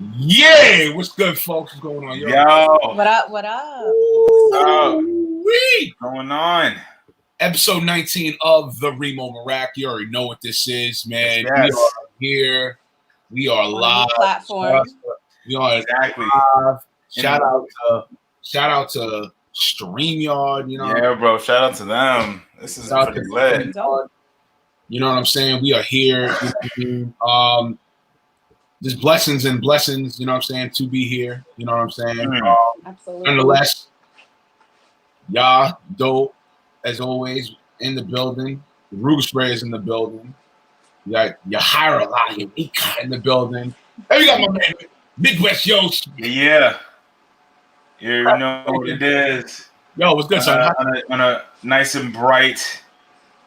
Yeah, what's good, folks? What's going on? Yo, What up? What up? what's up? Woo-wee. What's going on? Episode 19 of the Remo Marac. You already know what this is, man. Yes. We are here. We are On a live. new platform. We are Exactly. live. Shout out to StreamYard. You know, Yeah, bro. Shout out to them. This is shout out pretty to lit. StreamYard. You know what I'm saying? We are here. You know what I mean? There's blessings and blessings. You know what I'm saying? To be here. You know what I'm saying? Absolutely. Nonetheless, y'all dope as always in the building. The Rug Spray is in the building. You got Yahira Ika in the building. Hey, you got my man Midwest Yost. Yeah. You know what it is. Yo, what's good, son? On a nice and bright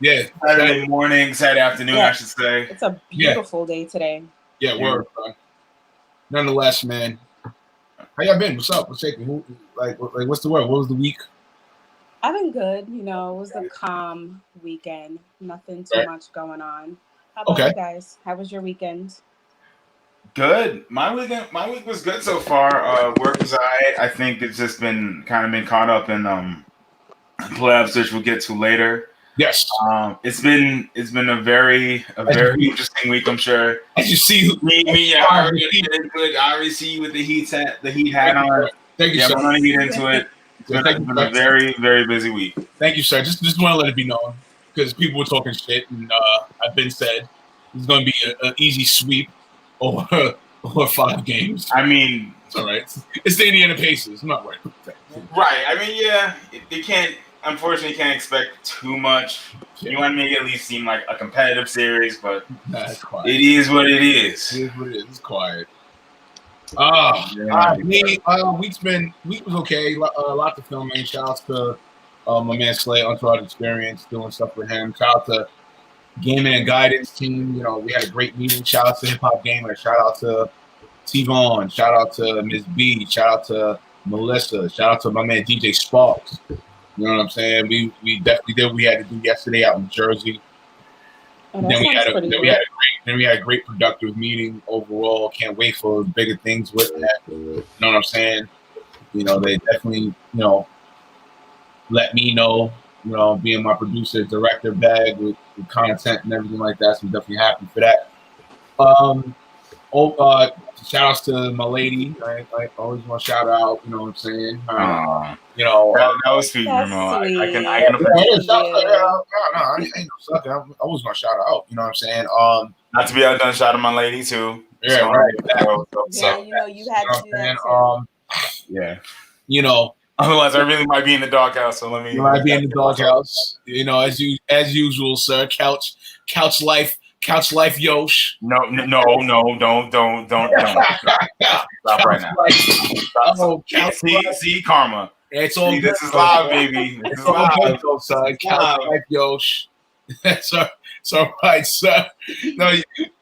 Saturday morning, Saturday afternoon, I should say. It's a beautiful day today. Yeah, word, bro. Nonetheless, man. How y'all been? What's up? What's shaking? Like, what's the word? What was the week? I've been good. You know, it was a calm weekend. Nothing too much going on. How about you guys? How was your weekend? Good. My week was good so far. Work was alright. I think it's just been caught up in playoffs, which we'll get to later. Yes. It's been a very interesting week, I'm sure. As you see, I already see you with the Heat hat on. Thank you, sir. I'm gonna get into it. It's been a very, very busy week. Thank you, sir. Just want to let it be known because people were talking shit, and I've been said it's going to be an easy sweep or 5 games. I mean, it's all right. It's the Indiana Pacers. I'm not worried about that. Right. I mean, yeah, you can't. Unfortunately, can't expect too much. You want to make it at least seem like a competitive series, but it is what it is. It is what it is. It's quiet. Week was okay. Lots of filming. Shout out to my man Slay, Entourage Experience, doing stuff with him. Shout out to Gaming and Guidance team. You know, we had a great meeting. Shout out to Hip Hop Gamer. Shout out to T-Vaughn. Shout out to Ms. B. Shout out to Melissa. Shout out to my man DJ Sparks. You know what I'm saying? We definitely did what we had to do yesterday out in Jersey. Oh, then we had a great productive meeting overall. Can't wait for bigger things with that. You know what I'm saying? You know, they definitely, let me know, being my producer, director bag with content and everything like that. So I'm definitely happy for that. Shout outs to my lady. I always want to shout out, you know what I'm saying? That was sweet, I can I ain't no sucker. I always want to shout her out, you know what I'm saying? Not to be outdone, shout out my lady too. Yeah, right. You had to do that too. Yeah. Otherwise, I really might be in the doghouse. So let me. You might be in the doghouse. As usual, sir. Couch life, Yosh. No, don't. Stop right now. See, karma. It's all. This is live, baby. It's all good, though, son. Couch life, Yosh. It's all right, sir. No,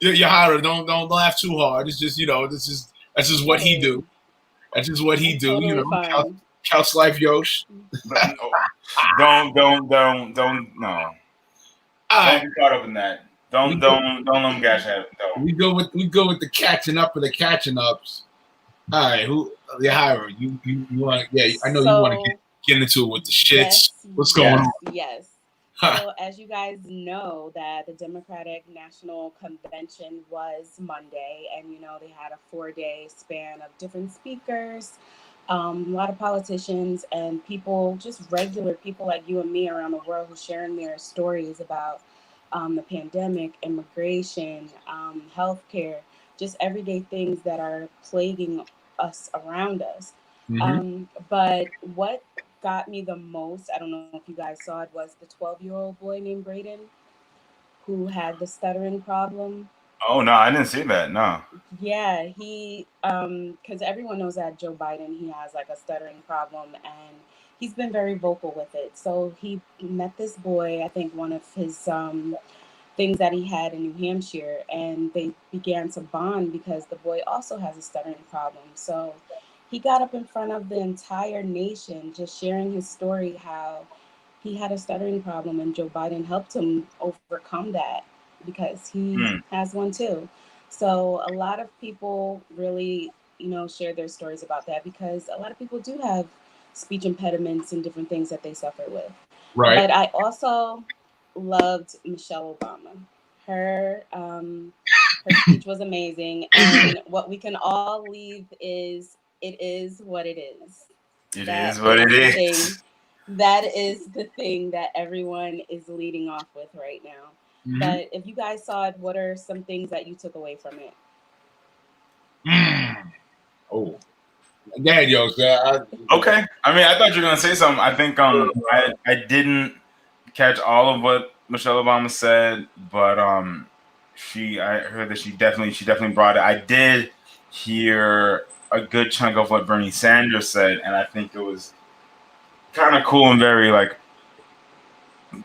Yahira, don't laugh too hard. It's just that's just what he do. That's just what he do. Totally Couch life, Yosh. Don't. No. Don't get caught up in that. Don't let them gash at it. No. We go with the catching up for the catching ups. All right, Yahira, you want? Yeah, I know you want to get into it with the shits. Yes, What's going on? Yes. So as you guys know, that the Democratic National Convention was Monday, and they had a 4-day span of different speakers. A lot of politicians and people, just regular people like you and me around the world, who sharing their stories about the pandemic, immigration, healthcare, just everyday things that are plaguing us around us. Mm-hmm. But what got me the most, I don't know if you guys saw it, was the 12-year-old boy named Braden who had the stuttering problem. Oh, no, I didn't see that, no. Yeah, he, because everyone knows that Joe Biden, he has like a stuttering problem, and he's been very vocal with it. So he met this boy, I think one of his things that he had in New Hampshire, and they began to bond because the boy also has a stuttering problem. So he got up in front of the entire nation, just sharing his story, how he had a stuttering problem, and Joe Biden helped him overcome that because he has one too. So a lot of people really share their stories about that, because a lot of people do have speech impediments and different things that they suffer with. Right. But I also loved Michelle Obama. Her speech was amazing, and what we can all leave is, it is what it is. It is what it is. That is the thing that everyone is leading off with right now. Mm-hmm. But if you guys saw it, what are some things that you took away from it? Oh, yeah, yo. Okay. I mean, I thought you were gonna say something. I think I didn't catch all of what Michelle Obama said, but I heard that she definitely brought it. I did hear a good chunk of what Bernie Sanders said, and I think it was kind of cool and very, like,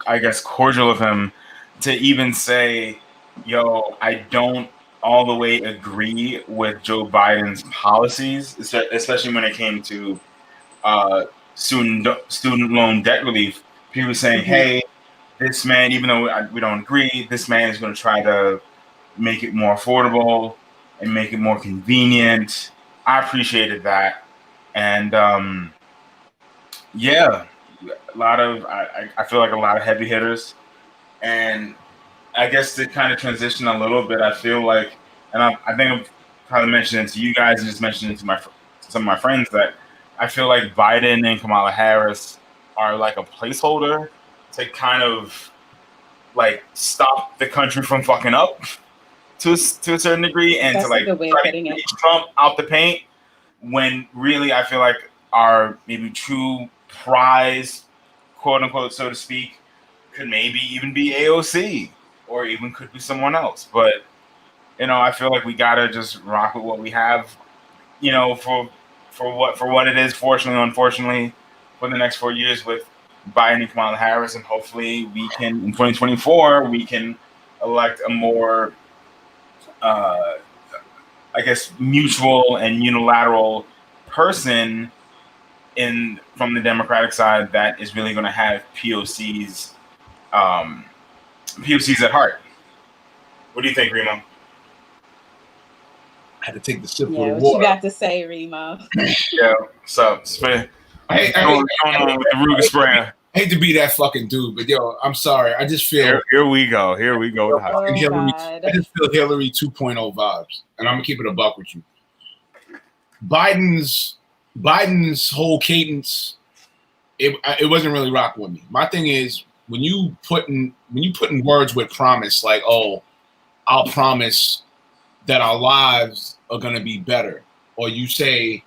I guess, cordial of him to even say, yo, I don't all the way agree with Joe Biden's policies, especially when it came to student loan debt relief. People were saying, hey, this man, even though we don't agree, this man is going to try to make it more affordable and make it more convenient. I appreciated that. And yeah, a lot of, I feel like a lot of heavy hitters. And I guess to kind of transition a little bit, I feel like, and I think I've probably mentioned it to you guys and just mentioned it to some of my friends, that I feel like Biden and Kamala Harris are like a placeholder to kind of like stop the country from fucking up to a certain degree, and That's to like try to get Trump out the paint, when really I feel like our maybe true prize, quote unquote, so to speak, could maybe even be AOC, or even could be someone else. But I feel like we gotta just rock with what we have, for what it is. Fortunately, unfortunately, for the next 4 years with Biden and Kamala Harris, and hopefully we can, in 2024, we can elect a more, I guess, mutual and unilateral person from the Democratic side that is really going to have POCs at heart. What do you think, Remo? I had to take the sip of the what water. You got to say, Remo? Yeah, so spray. I hate to be that fucking dude, but yo, I'm sorry. I just feel here we go. With Hillary. I just feel Hillary 2.0 vibes, and I'm gonna keep it a buck with you. Biden's whole cadence, it wasn't really rocking with me. My thing is, when you put in words with promise, like, oh, I'll promise that our lives are gonna be better, or you say,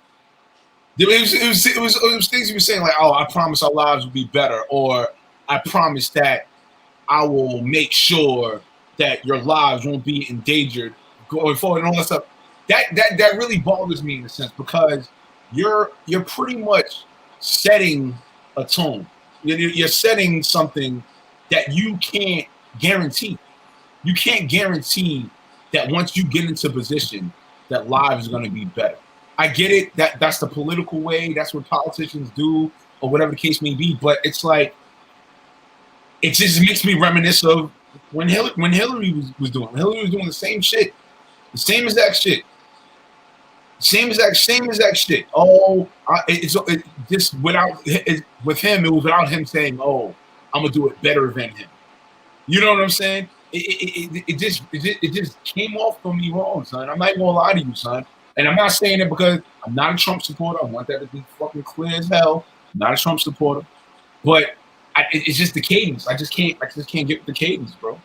it was things you were saying, like, oh, I promise our lives will be better, or I promise that I will make sure that your lives won't be endangered going forward, and all that stuff. That really bothers me in a sense, because you're pretty much setting a tone. You're setting something that you can't guarantee. You can't guarantee that once you get into position that lives are going to be better. I get it, that's the political way, that's what politicians do, or whatever the case may be, but it's like, it just makes me reminisce of when Hillary was doing. Hillary was doing the same shit. The same exact shit. Oh, with him, it was without him saying, oh, I'm going to do it better than him. You know what I'm saying? It just came off from me wrong, son. I'm not even going to lie to you, son. And I'm not saying it because I'm not a Trump supporter. I want that to be fucking clear as hell. I'm not a Trump supporter. But it's just the cadence. I just can't get with the cadence, bro.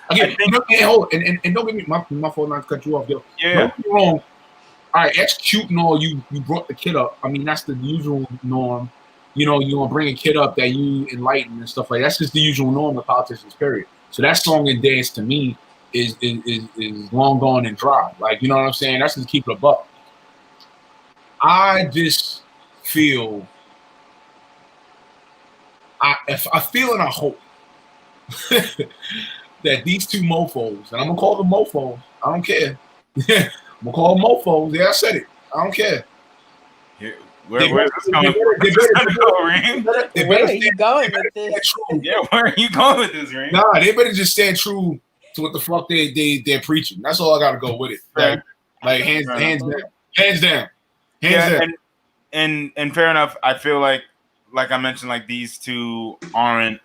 Again, don't get me, my fault not to cut you off, yo. Yeah. Don't get me wrong. All right, that's cute and all. You brought the kid up. I mean, that's the usual norm. You want to bring a kid up that you enlighten and stuff like that. That's just the usual norm of politicians, period. So that song and dance to me is long gone and dry. Like, you know what I'm saying? That's just keep it a buck. I just feel, I feel and I hope that these two mofos, and I'm gonna call them mofos. I don't care. I'm gonna call them mofos. Yeah, I said it. I don't care. Where's this going? Where are you going with this? Yeah, where are you going with this, Ring? Nah, they better just stand true to what the fuck they're preaching. That's all I gotta go with it. Like hands Hands down. Yeah, and fair enough. I feel like I mentioned, like these two aren't,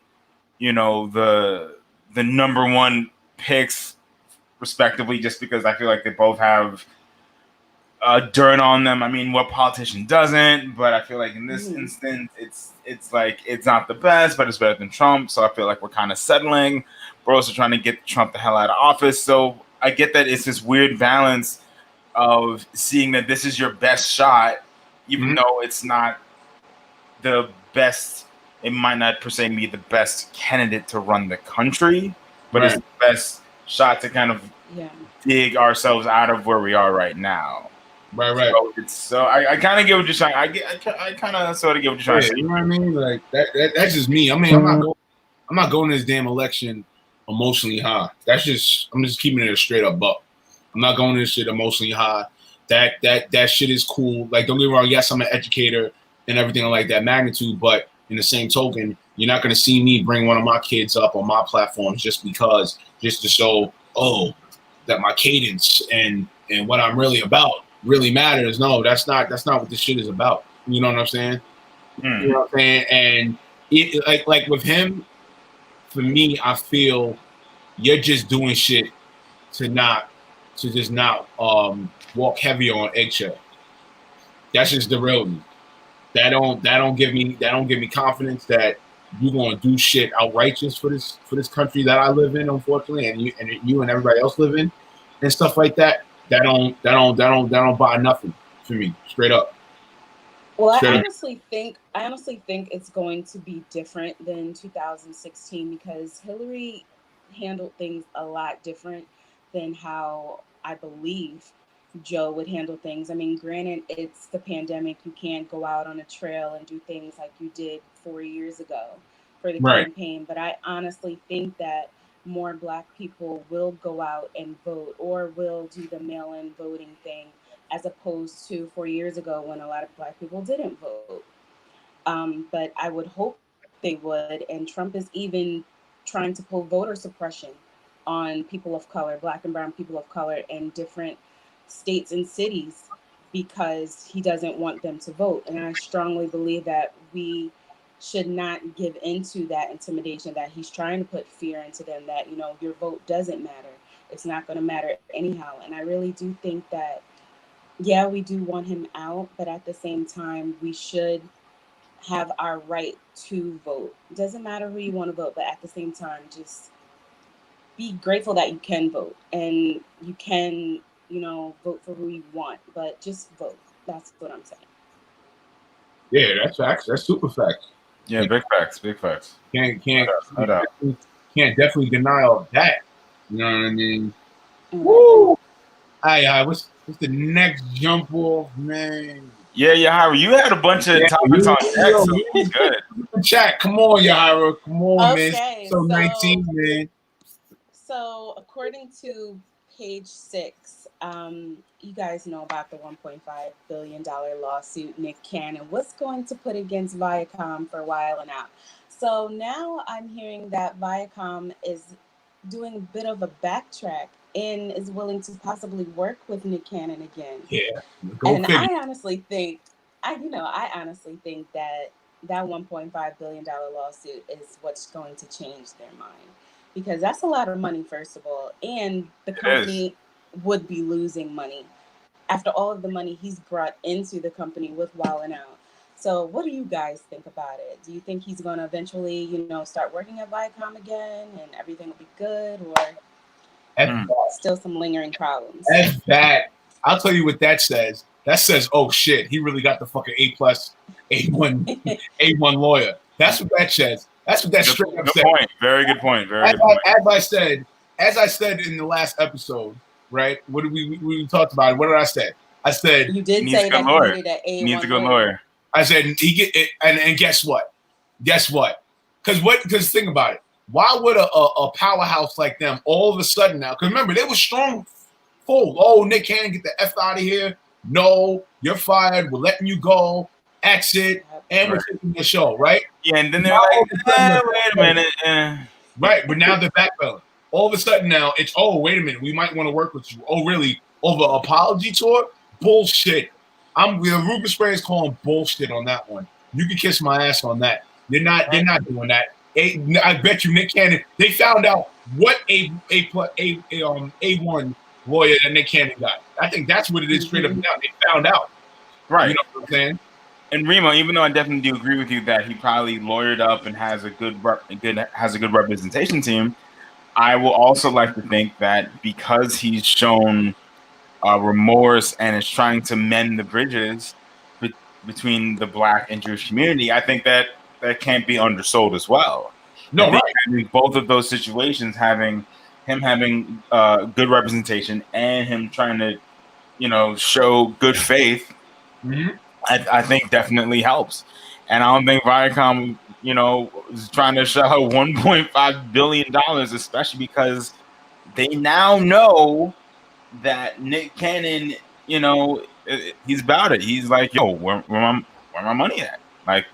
the number one picks respectively, just because I feel like they both have dirt on them. I mean, what politician doesn't? But I feel like in this instance, it's like it's not the best, but it's better than Trump. So I feel like we're kind of settling. We're also trying to get Trump the hell out of office. So I get that it's this weird balance of seeing that this is your best shot, even though it's not the best. It might not per se be the best candidate to run the country, but it's the best shot to kind of dig ourselves out of where we are right now. Right. So I kind of get what you're trying. I kind of sort of get what you're trying to say. You know what I mean? Like that's just me. I mean, I'm not going to this damn election emotionally high. I'm just keeping it a straight up buck. I'm not going to this shit emotionally high. That shit is cool. Like, don't get me wrong. Yes, I'm an educator and everything like that magnitude, but in the same token, you're not going to see me bring one of my kids up on my platforms just to show that my cadence and what I'm really about really matters. No, that's not what this shit is about. You know what I'm saying? You know what I'm saying? And it, like with him, for me, I feel you're just doing shit to just not walk heavy on eggshell. That's just the reality. That don't give me confidence that you're gonna do shit outrageous for this country that I live in, unfortunately, and you and everybody else live in, and stuff like that. That don't buy nothing for me, straight up. Well, I honestly think it's going to be different than 2016 because Hillary handled things a lot different than how I believe Joe would handle things. I mean, granted, it's the pandemic. You can't go out on a trail and do things like you did 4 years ago for the campaign. But I honestly think that more Black people will go out and vote or will do the mail-in voting thing as opposed to 4 years ago when a lot of Black people didn't vote. But I would hope they would. And Trump is even trying to pull voter suppression on people of color, Black and brown people of color in different states and cities because he doesn't want them to vote. And I strongly believe that we should not give into that intimidation that he's trying to put fear into them that, your vote doesn't matter. It's not going to matter anyhow. And I really do think that, yeah, we do want him out, but at the same time, we should have our right to vote. It doesn't matter who you want to vote, but at the same time, just be grateful that you can vote and you can, vote for who you want, but just vote. That's what I'm saying. Yeah, that's facts. That's super facts. Yeah, big facts. Can't definitely deny all that. You know what I mean? Mm-hmm. Woo! Aye, what's the next jump off, man? Yeah, Yahira, you had a bunch of topics on deck, so it's good. Chat, come on, Yahira, come on, man. So 19, man. So according to page 6, you guys know about the $1.5 billion lawsuit Nick Cannon was going to put against Viacom for a while and out. So now I'm hearing that Viacom is doing a bit of a backtrack and is willing to possibly work with Nick Cannon again. Yeah. And I honestly think that $1.5 billion lawsuit is what's going to change their mind. Because that's a lot of money, first of all. And the company would be losing money after all of the money he's brought into the company with Wildin' Out. So what do you guys think about it? Do you think he's going to eventually, start working at Viacom again and everything will be good? Or still some lingering problems? That's bad. I'll tell you what that says. That says, oh, shit, he really got the fucking A+, A1 lawyer. That's what that says. That's what that straight up said. Point. Very good point. As I said in the last episode, right? What did we talked about? What did I say? I said you did say that he needed an A1 needs a good lawyer. I said he get it, and guess what? Because think about it. Why would a powerhouse like them all of a sudden now? Because remember, they were strong. Full. Oh, Nick Cannon, get the F out of here. No, you're fired. We're letting you go. Exit. And we're taking your show, right? Yeah, and then they're like, wait a minute. Right, but now they're backpedaling. All of a sudden now, it's, oh, wait a minute. We might want to work with you. Oh, really? Over apology tour? bullshit. The Ruben Spray is calling bullshit on that one. You can kiss my ass on that. They're not doing that. I bet you Nick Cannon. They found out what A1 lawyer that Nick Cannon got. I think that's what it is straight up and down. They found out. Right. You know what I'm saying? And Remo, even though I definitely do agree with you that he probably lawyered up and has a good representation team, I will also like to think that because he's shown remorse and is trying to mend the bridges between the Black and Jewish community, I think that can't be undersold as well. No, right. I think both of those situations, having good representation and him trying to, show good faith, I think definitely helps. And I don't think Viacom, is trying to shell $1.5 billion, especially because they now know that Nick Cannon, he's about it. He's like, yo, where my money at? Like,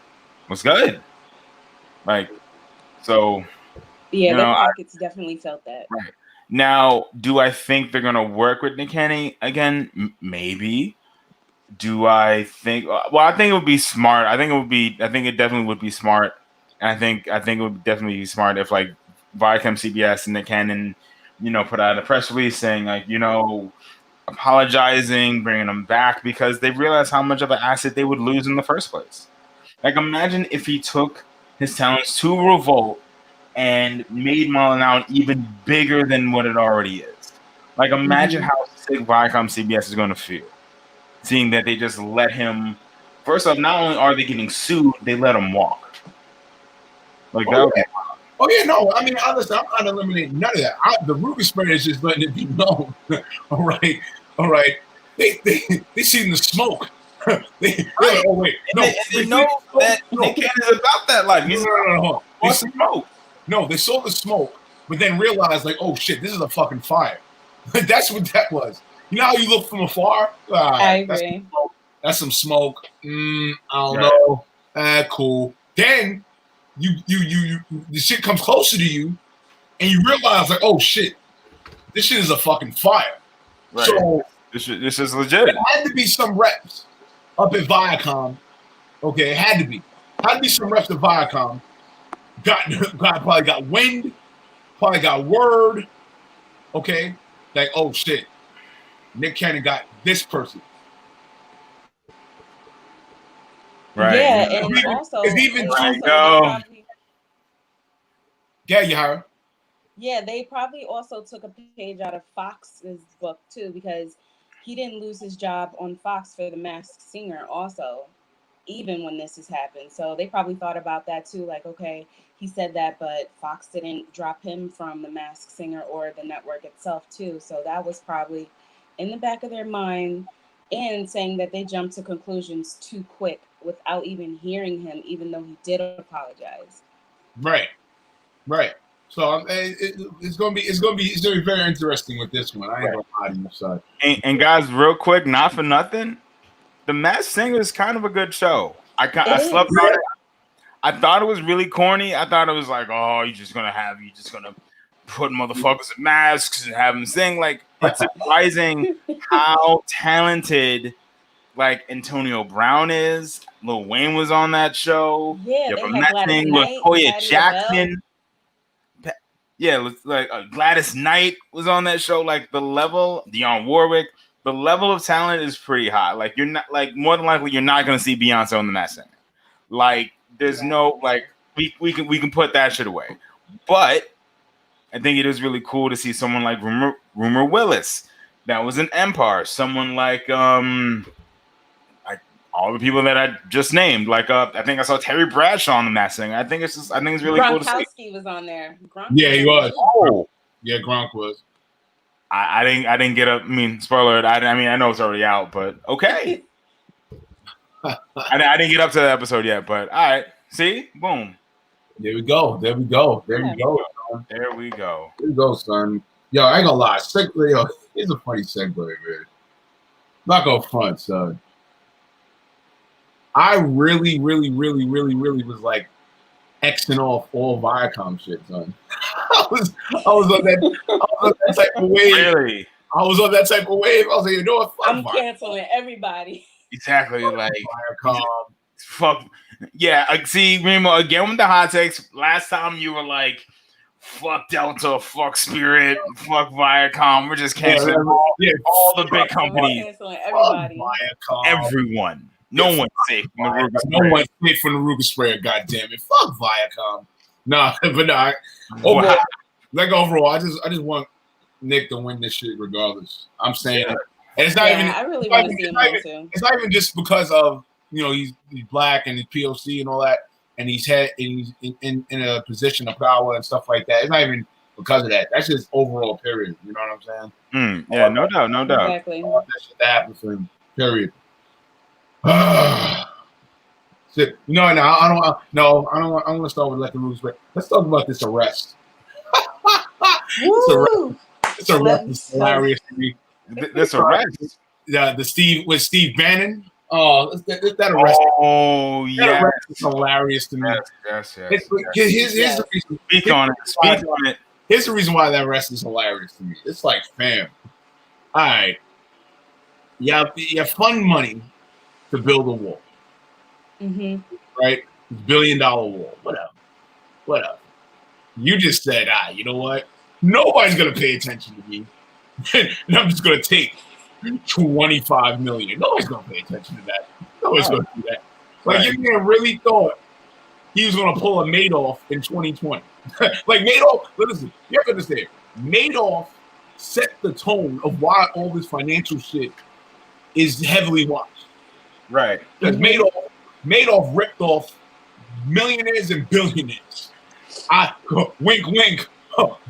what's good? Like, so. Yeah, their pockets definitely felt that. Right. Now, do I think they're going to work with Nick Cannon again? Maybe. Do I think? Well, I think it would be smart. I think it definitely would be smart. And I think it would definitely be smart if like Viacom, CBS, and Nick Cannon, put out a press release saying like, apologizing, bringing them back because they realized how much of an asset they would lose in the first place. Like, imagine if he took his talents to Revolt and made Marlon even bigger than what it already is. Like, imagine how sick Viacom CBS is going to feel, seeing that they just let him. First off, not only are they getting sued, they let him walk. Like that. Oh yeah, no. I mean, honestly, I'm not eliminating none of that. The Ruby Spray is just letting it be known. All right. They seen the smoke. Oh wait, no. They know that Nick Cannon's about that life. No. They smoke. No, they saw the smoke, but then realized like, oh shit, this is a fucking fire. That's what that was. You know how you look from afar? I agree. That's some smoke. I don't know. Cool. Then the shit comes closer to you, and you realize like, oh shit, this shit is a fucking fire. Right. So this is legit. There had to be some reps up at Viacom. Okay, it had to be. Had to be some reps at Viacom. Probably got wind. Probably got word. Okay, like oh shit, Nick Cannon got this person. Right. Yeah, and also, Yahara. Yeah, they probably also took a page out of Fox's book too, because he didn't lose his job on Fox for The Masked Singer also, even when this has happened. So they probably thought about that too, like, okay, he said that, but Fox didn't drop him from The Masked Singer or the network itself too. So that was probably in the back of their mind, and saying that they jumped to conclusions too quick without even hearing him, even though he did apologize. Right. So it's gonna be very interesting with this one. I ain't gonna lie to you, son. And guys, real quick, not for nothing, The Masked Singer is kind of a good show. I slept on it. I thought it was really corny. I thought it was like, oh, you're just gonna put motherfuckers in masks and have them sing. Like, it's surprising how talented like Antonio Brown is. Lil Wayne was on that show. Yeah, they had Gladys Knight, Latoya Jackson. Yeah, like Gladys Knight was on that show. Like the level, Dionne Warwick, the level of talent is pretty high. Like you're not more than likely you're not gonna see Beyonce on The Masked Singer. Like there's no we can put that shit away. But I think it is really cool to see someone like Rumor Willis that was in Empire. Someone like all the people that I just named. Like I think I saw Terry Bradshaw on The Masked Singer. I think it's really cool to see. Gronkowski was on there. Yeah, he was. Oh. Yeah, Gronk was. I didn't get up. I mean, spoiler. I know it's already out, but okay. I didn't get up to the episode yet, but all right. See, boom. There we go, son. There we go, son. Yo, I ain't gonna lie. It's a funny segue, man. Not gonna front, son. I really was like Xing off all Viacom shit, son. I was on that type of wave. Really? I I was on that type of wave. I was like, you know what? Fuck I'm Viacom. canceling everybody. Exactly. Like, Viacom. fuck. Yeah. See, Remo, again with the hot takes. Last time you were like, fuck Delta, fuck Spirit, fuck Viacom. We're just canceling all the big companies. Canceling everybody. Viacom. Everyone. No one's safe from the Ruger No spray. one's safe from the Ruger sprayer. God damn it! Fuck Viacom. Nah, but nah. Overall, overall, I just want Nick to win this shit regardless. I'm saying it. And it's not even. I really want to see him win too. It's not even just because of he's black and he's POC and all that, and he's in a position of power and stuff like that. It's not even because of that. That's just overall period. You know what I'm saying? Yeah, no doubt. Exactly. That shit happened for him. Period. Shit. No, I don't want to start with let the rules break. Let's talk about this arrest. This arrest is hilarious to me. This arrest? The Steve Bannon. Oh, that arrest. Oh, yeah. That arrest is hilarious to me. Yes. Here's the reason. Speak on it. Here's the reason why that arrest is hilarious to me. It's like, fam. All right. You have fund money to build a wall. Mm-hmm. Right? $1 billion wall. Whatever. You just said, you know what? Nobody's going to pay attention to me. And I'm just going to take 25 million. Nobody's going to pay attention to that. Nobody's going to do that. Like, you really thought he was going to pull a Madoff in 2020. Like, Madoff, listen, you have to understand, Madoff set the tone of why all this financial shit is heavily watched. Right. Because Madoff ripped off millionaires and billionaires. Wink, wink,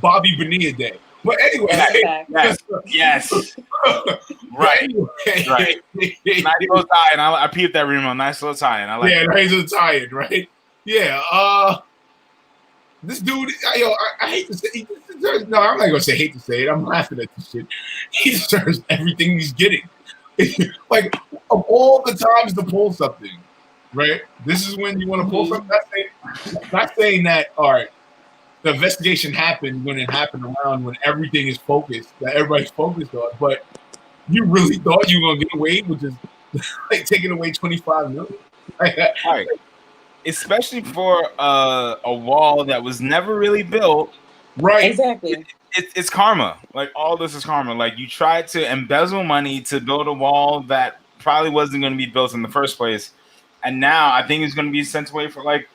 Bobby Bonilla Day. But anyway, yes. Right. Nice little tie-in. I peeped that, Remo. Nice little tie-in. I like it. Nice little tie-in, right? Yeah. This dude, I hate to say, he deserves, no, I'm not gonna say hate to say it. I'm laughing at this shit. He deserves everything he's getting. Like, of all the times to pull something, right? This is when you want to pull something. Not saying that, all right, the investigation happened when it happened around when everything is focused, that everybody's focused on, but you really thought you were going to get away with just like taking away 25 million? Right. Especially for a wall that was never really built. Right. Exactly. It's karma. Like, all this is karma. Like, you tried to embezzle money to build a wall that probably wasn't going to be built in the first place. And now I think it's going to be sent away for like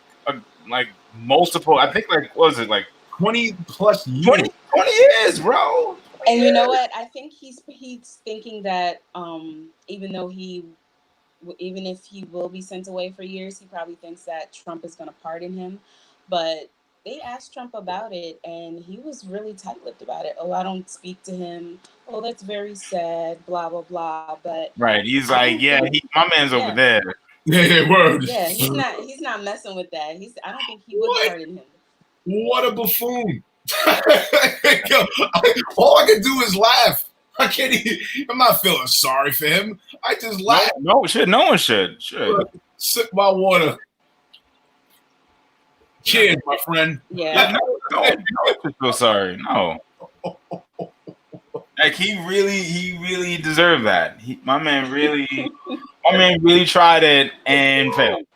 multiple, I think, like, what was it, like 20 plus years? 20 years, bro. And you know what? I think he's thinking that even if he will be sent away for years, he probably thinks that Trump is going to pardon him. But they asked Trump about it, and he was really tight-lipped about it. Oh, I don't speak to him. Oh, that's very sad, blah, blah, blah. But right, he's like, my man's over there. Yeah, word. Yeah, he's not messing with that. I don't think he would pardon him. What a buffoon. All I can do is laugh. I'm not feeling sorry for him. I just laugh. No one should. Sip my water. Cheers, my friend. Yeah. No, feel sorry. No. Like, he really deserved that. My man really tried it and failed.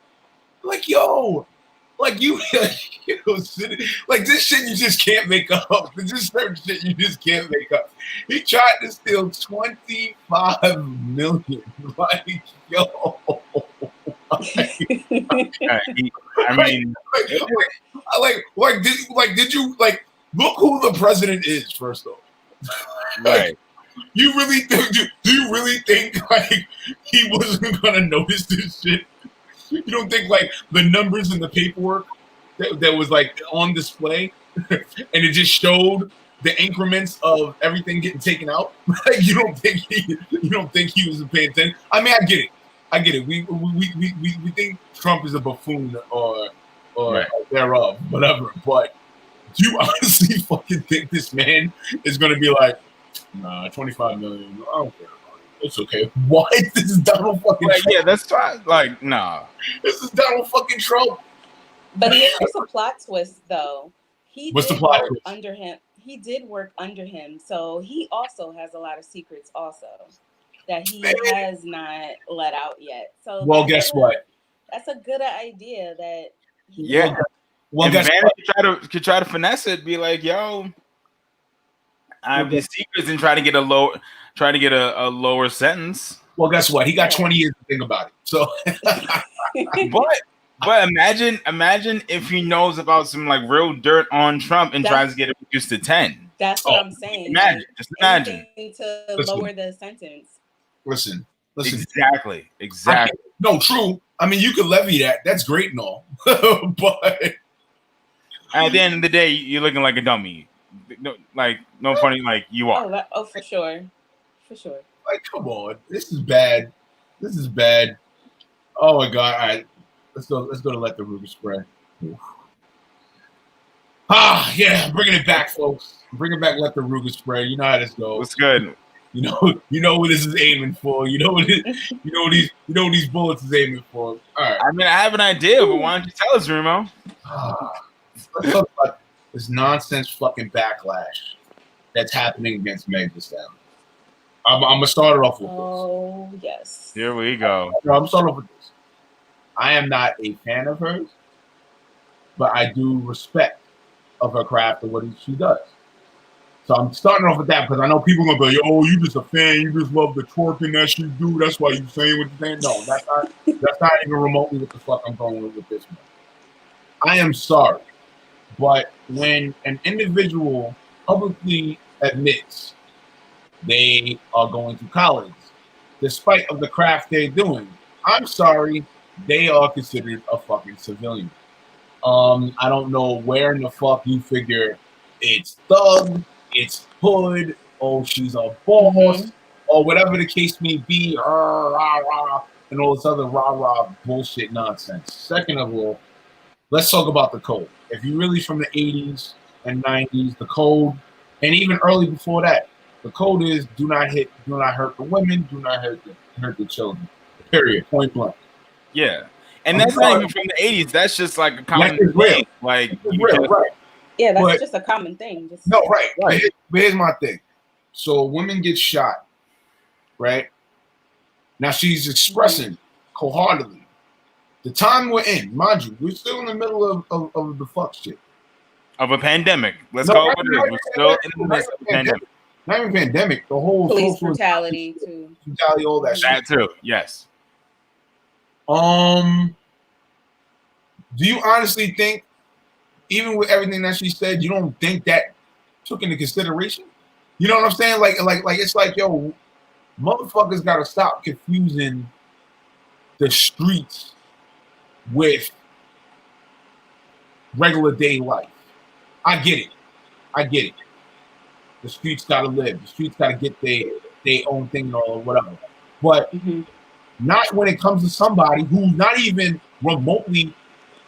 Like, yo, like you like this shit you just can't make up. There's just certain shit you just can't make up. He tried to steal 25 million. Like, yo. Did you look who the president is first off? Right. You really think? Do you really think like he wasn't gonna notice this shit? You don't think like the numbers in the paperwork that was like on display, and it just showed the increments of everything getting taken out? Like, you don't think he was paying attention? I mean, I get it. We think Trump is a buffoon or right. thereof, whatever. But do you honestly fucking think this man is gonna be like, nah, 25 million? I don't care about it. It's okay. What? This is Donald fucking Trump. Yeah, that's fine. Like, nah. This is Donald fucking Trump. But here's a plot twist, though. What's the plot twist? Under him. he did work under him, so he also has a lot of secrets also that he has not let out yet. So well, guess what? That's a good idea that Yeah. Well, and guess Bannon what? could try to finesse it, be like, yo, I have Okay. these secrets and try to get a lower sentence. Well, guess what? He got 20 years to think about it. So but imagine if he knows about some like real dirt on Trump and tries to get it reduced to 10. That's what I'm saying. Imagine, just imagine. To lower the sentence. Listen. Exactly. No, true. I mean, you could levy that. That's great and all. But at the end of the day, you're looking like a dummy. No funny, like you are. Oh, for sure. Like, come on. This is bad. Oh my God. All right. Let's go to let the rumor spread. Yeah, bringing it back, folks. Bringing back let the Ruger spread. You know how this goes. What's good? You know what this is aiming for. You know what these bullets is aiming for. All right. I mean, I have an idea, but why don't you tell us, Remo? Let's talk about this nonsense fucking backlash that's happening against Meg this time. I'm gonna start it off with this. Oh yes. Here we go. I'm starting off with this. I am not a fan of hers, but I do respect of her craft and what she does. So I'm starting off with that because I know people are gonna be like, "Oh, you just a fan. You just love the twerking that she do. That's why you saying what you're saying." No, that's not even remotely what the fuck I'm going with this one. I am sorry, but when an individual publicly admits they are going to college, despite of the craft they're doing, I'm sorry, they are considered a fucking civilian. I don't know where in the fuck you figure it's thug, it's hood, oh, she's a boss, or whatever the case may be, rah, rah, and all this other rah bullshit nonsense. Second of all, let's talk about the code. If you're really from the 80s and 90s, the code, and even early before that, the code is do not hurt the women, do not hurt the children. Period. Point blank. Yeah. And that's not even from the 80s. That's just like a common thing. Like, right. Yeah, that's just a common thing. Right. But here's my thing. So a woman gets shot, right? Now she's expressing wholeheartedly. The time we're in, mind you, we're still in the middle of the fuck shit. Of a pandemic. Let's go with it. We're still in the midst of a pandemic. Not even pandemic, the whole police brutality too. Brutality, all that shit. That too, yes. Do you honestly think, even with everything that she said, you don't think that took into consideration? You know what I'm saying? Like it's like, yo, motherfuckers gotta stop confusing the streets with regular day life. I get it. The streets gotta live. The streets gotta get their own thing or whatever. But not when it comes to somebody who's not even remotely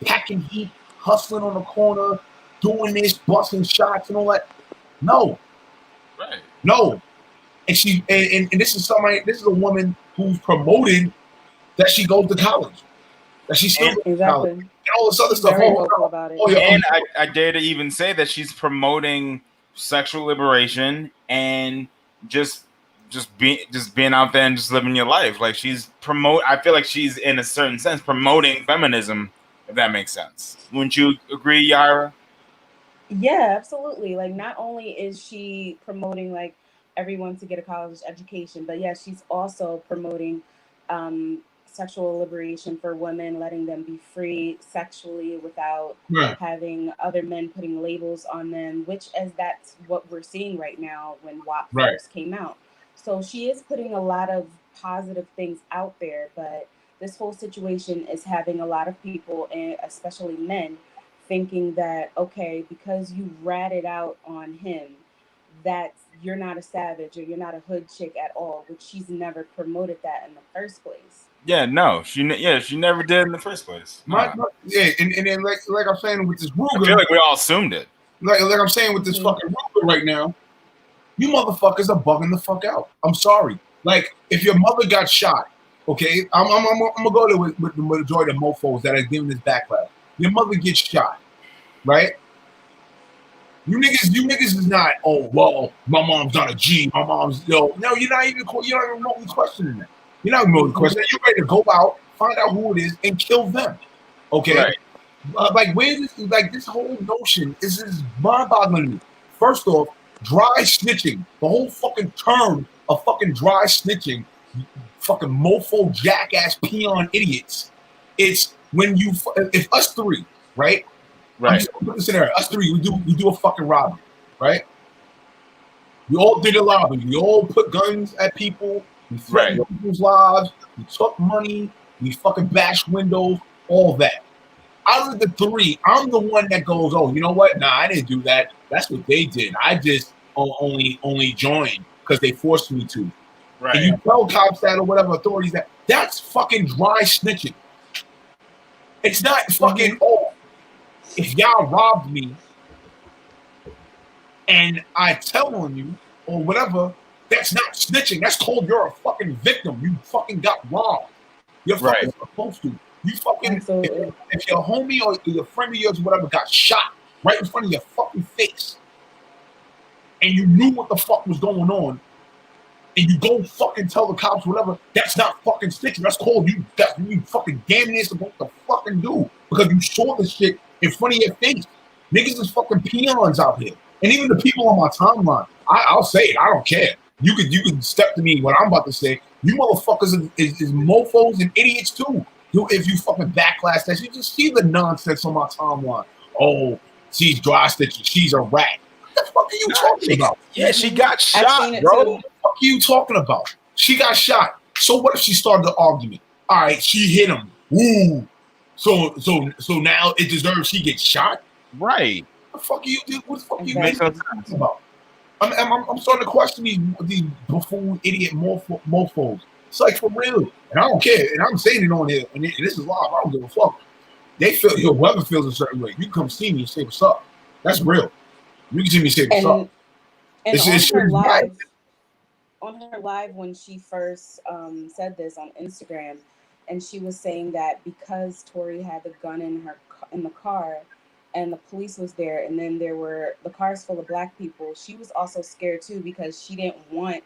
packing heat, hustling on the corner, doing this, busting shots and all that. No. Right. No. And she and this is somebody, this is a woman who's promoting that she goes to college. That she's still going to college. And all this other stuff. And I dare to even say that she's promoting sexual liberation and just being out there and just living your life. Like I feel like she's in a certain sense promoting feminism, if that makes sense. Wouldn't you agree, Yara? Yeah, absolutely. Like, not only is she promoting like everyone to get a college education, but yeah, she's also promoting sexual liberation for women, letting them be free sexually without having other men putting labels on them, which as that's what we're seeing right now when WAP first came out. So she is putting a lot of positive things out there, but this whole situation is having a lot of people, and especially men, thinking that, okay, because you ratted out on him, that you're not a savage or you're not a hood chick at all, which she's never promoted that in the first place. Yeah, no, she never did in the first place. And then like I'm saying with this Ruger, I feel like we all assumed it. Like I'm saying with this fucking Ruger right now, you motherfuckers are bugging the fuck out. I'm sorry. Like, if your mother got shot, okay, I'm gonna go there with the majority of mofos that are giving this backlash. Your mother gets shot, right? You niggas is not. Oh well, my mom's not a G. My mom's no. You're not even remotely questioning that. You're not remotely questioning. You're ready to go out, find out who it is, and kill them. Okay. Right. Like where this whole notion is mind-boggling to me. First off, dry snitching. The whole fucking term of fucking dry snitching, fucking mofo, jackass, peon idiots. It's when if us three, right? Right. I'm just gonna put this in there. Us three, we do a fucking robbery, right? We all did a robbery. We all put guns at people. We threatened people's lives. We took money. We fucking bashed windows. All that. Out of the three, I'm the one that goes, oh, you know what? Nah, I didn't do that. That's what they did. I just only joined because they forced me to. Right. And you tell cops that or whatever authorities that's fucking dry snitching. It's not fucking, oh, if y'all robbed me and I tell on you or whatever, that's not snitching. That's called you're a fucking victim. You fucking got robbed. You're fucking supposed to. You fucking, if your homie or your friend of yours or whatever got shot right in front of your fucking face and you knew what the fuck was going on and you go fucking tell the cops whatever, that's not fucking snitching. That's called you fucking damn near supposed to fucking do because you saw the shit in front of your face. Niggas is fucking peons out here. And even the people on my timeline, I'll say it, I don't care. You could step to me what I'm about to say. You motherfuckers is mofos and idiots too. If you fucking backlash that, you just see the nonsense on my timeline. Oh, she's dry stitching. She's a rat. What the fuck are you talking about? Yeah, she got shot, bro. What the fuck are you talking about? She got shot. So what if she started the argument? All right, she hit him. Woo. So now it deserves she gets shot? Right. What the fuck are you do? What the fuck are you talking about? I'm starting to question these buffoon idiot mofos. It's like for real, and I don't care. And I'm saying it on here, and this is live. I don't give a fuck. They feel whoever feels a certain way. You can come see me and say what's up. That's real. You can see me and say what's up. And on her live when she first said this on Instagram, and she was saying that because Tory had the gun in the car, and the police was there, and then the cars full of black people. She was also scared too because she didn't want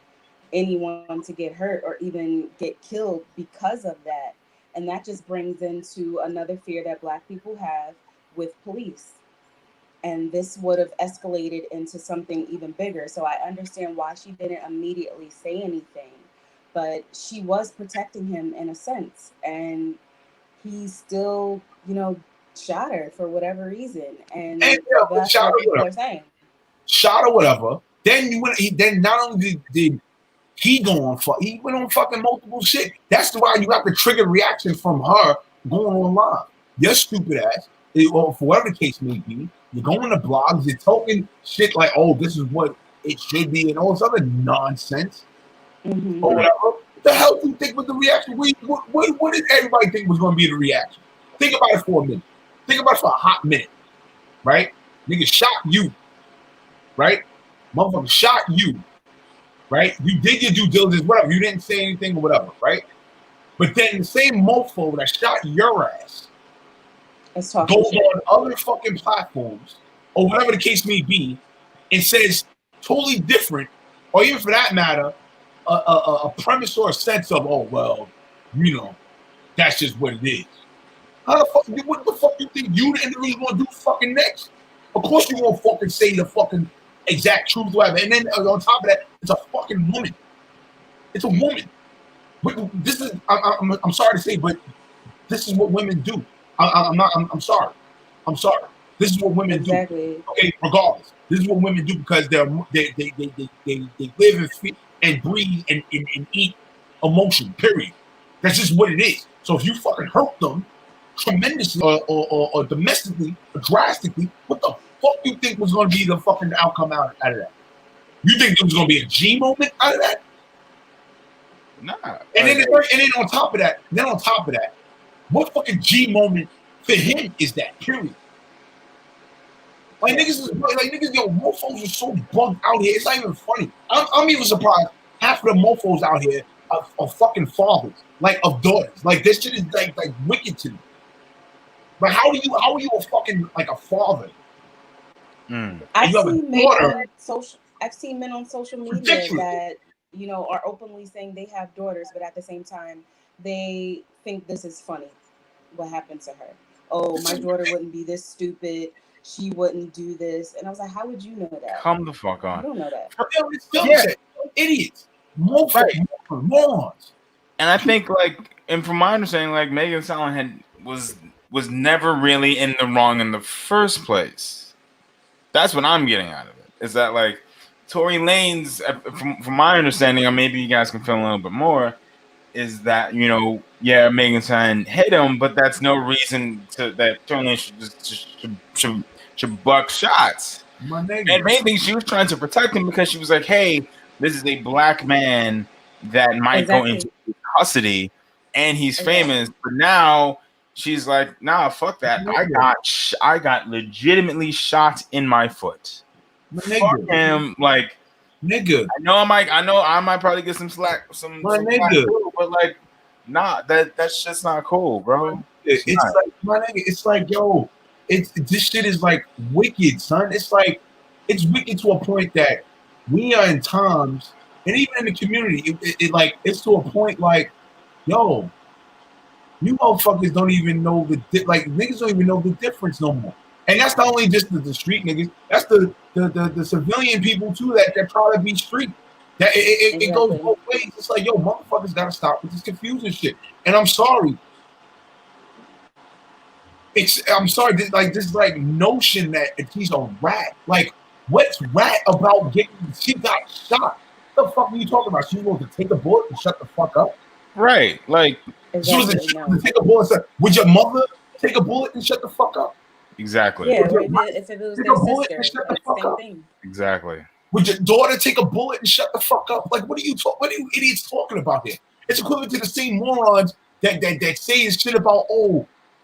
anyone to get hurt or even get killed because of that. And that just brings into another fear that black people have with police. And this would have escalated into something even bigger. So I understand why she didn't immediately say anything, but she was protecting him in a sense. And he still, shot her for whatever reason. And that's what people are saying. Shot or whatever. Then not only did he go on he went on fucking multiple shit. That's why you got the trigger reaction from her going on live. Your stupid ass, or for whatever the case may be, you're going to blogs, you're talking shit like, oh, this is what it should be, and all this other nonsense. Or whatever. What the hell do you think was the reaction? What did everybody think was going to be the reaction? Think about it for a minute. Think about it for a hot minute. Right? Nigga shot you. Right? Motherfucker shot you. Right? You did your due diligence, whatever. You didn't say anything or whatever, right? But then the same mofo that shot your ass goes on other fucking platforms or whatever the case may be and says totally different, or even for that matter, a premise or a sense of, oh, well, that's just what it is. What the fuck you think you the individual gonna do fucking next? Of course you won't fucking say the fucking exact truth, whatever. And then on top of that, it's a fucking woman. It's a woman. This is I'm sorry to say, but this is what women do. I'm sorry. This is what women do. Okay, regardless, this is what women do because they live and breathe and eat emotion. Period. That's just what it is. So if you fucking hurt them tremendously or domestically or drastically, what the fuck you think was going to be the fucking outcome out of that? You think there was going to be a G moment out of that? Nah. And then on top of that, what fucking G moment for him is that? Period. Like niggas, mofos are so bugged out here. It's not even funny. I'm even surprised. Half of the mofos out here are fucking fathers, like of daughters. Like this shit is like wicked to me. Like how are you a fucking like a father I've you have a seen men daughter. on social. I've seen men on social media Ridiculous. that are openly saying they have daughters, but at the same time they think this is funny. What happened to her? Oh, my daughter wouldn't be this stupid. She wouldn't do this. And I was like, how would you know that? Come the fuck You on. don't know that. It's film set. Idiots. Morons. And I think, like, and from my understanding, like, Megan Thee Stallion was never really in the wrong in the first place. That's what I'm getting out of it. Is that, like, Tory Lanez, from my understanding, or maybe you guys can fill in a little bit more, is that, Megan Thee Stallion hit him, but that's no reason that Tory Lanez should buck shots. My nigga. And main thing, she was trying to protect him because she was like, hey, this is a black man that might go into custody and he's famous. But now she's like, nah, fuck that. I got legitimately shot in my foot. Fuck him. Like, nigga. I know I might probably get some slack, some nigga. Slack, but like, nah, that's just not cool, bro. It's like, my nigga, it's like, yo, this shit is like wicked, son. It's like, it's wicked to a point that we are in times, and even in the community, it's to a point like, yo, you motherfuckers don't even know niggas don't even know the difference no more. And that's not only just the street niggas, that's the civilian people too that try to be street. That it goes both ways. It's like, yo, motherfuckers gotta stop with this confusing shit. And I'm sorry. I'm sorry, this notion that he's a rat. Like, what's rat about she got shot? What the fuck are you talking about? She was going to take a bullet and shut the fuck up? Right. Like, she was to take a bullet and say, would your mother take a bullet and shut the fuck up? Exactly. Yeah, if it was their sister, same thing. Exactly. Would your daughter take a bullet and shut the fuck up? Like, what are you idiots talking about here? It's equivalent to the same morons that say shit about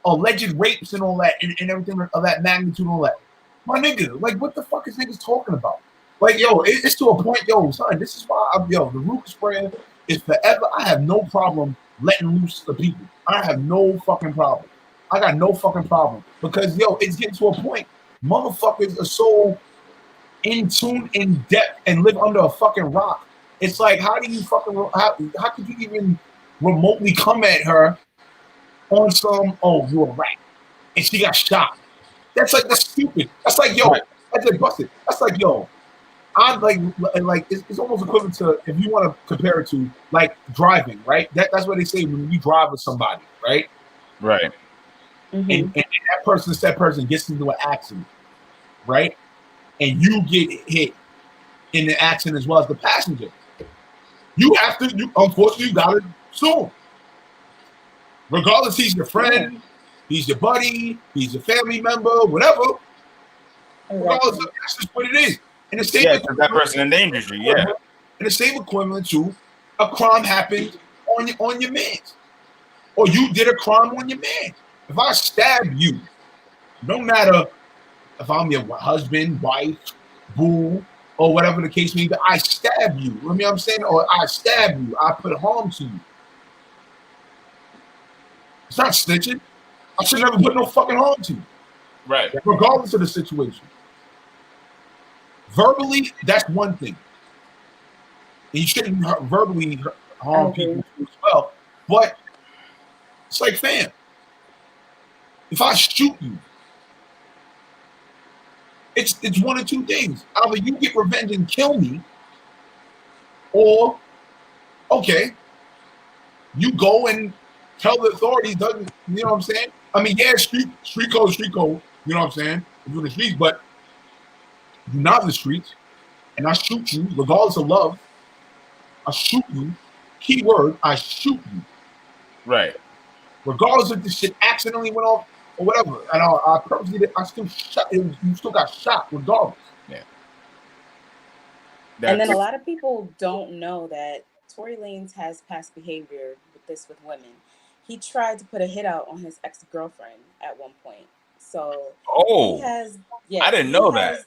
alleged rapes and all that and everything of that magnitude and all that. My nigga, like, what the fuck is niggas talking about? Like, yo, it's to a point, yo, son, this is why the Ruka sprayer is forever. I have no problem letting loose the people. I have no fucking problem. I got no fucking problem. Because, yo, it's getting to a point. Motherfuckers are so in tune, in depth, and live under a fucking rock. It's like, how do you fucking, how could you even remotely come at her on some, you're a rat, and she got shot? That's stupid. That's like, yo, that's like busted. That's like, yo, I'm like it's almost equivalent to, if you want to compare it to, like, driving, right? That's what they say when you drive with somebody, right? Right. Mm-hmm. And that person gets into an accident, right? And you get hit in the accident as well as the passenger. You have to, unfortunately, you gotta sue him. Regardless, he's your friend, he's your buddy, he's your family member, whatever. Regardless, that's just what it is. And the same that person endangers you, yeah. And the same equivalent to a crime happened on your man, or you did a crime on your man. If I stab you, no matter if I'm your husband, wife, boo, or whatever the case may be, I stab you. You know what I'm saying? Or I stab you. I put harm to you. It's not snitching. I should never put no fucking harm to you. Right. Regardless of the situation. Verbally, that's one thing. And you shouldn't verbally harm people as well. But it's like, fam, if I shoot you, it's one of two things. Either you get revenge and kill me, or, okay, you go and tell the authorities, you know what I'm saying? I mean, yeah, street code, you know what I'm saying? You're in the streets, but you're not in the streets, and I shoot you, regardless of love, I shoot you, keyword, I shoot you. Right. Regardless if this shit accidentally went off or whatever, and I purposely did, I still shot, you still got shot regardless. Yeah. And then a lot of people don't know that Tory Lanez has past behavior with women. He tried to put a hit out on his ex-girlfriend at one point. So he has, I didn't know that.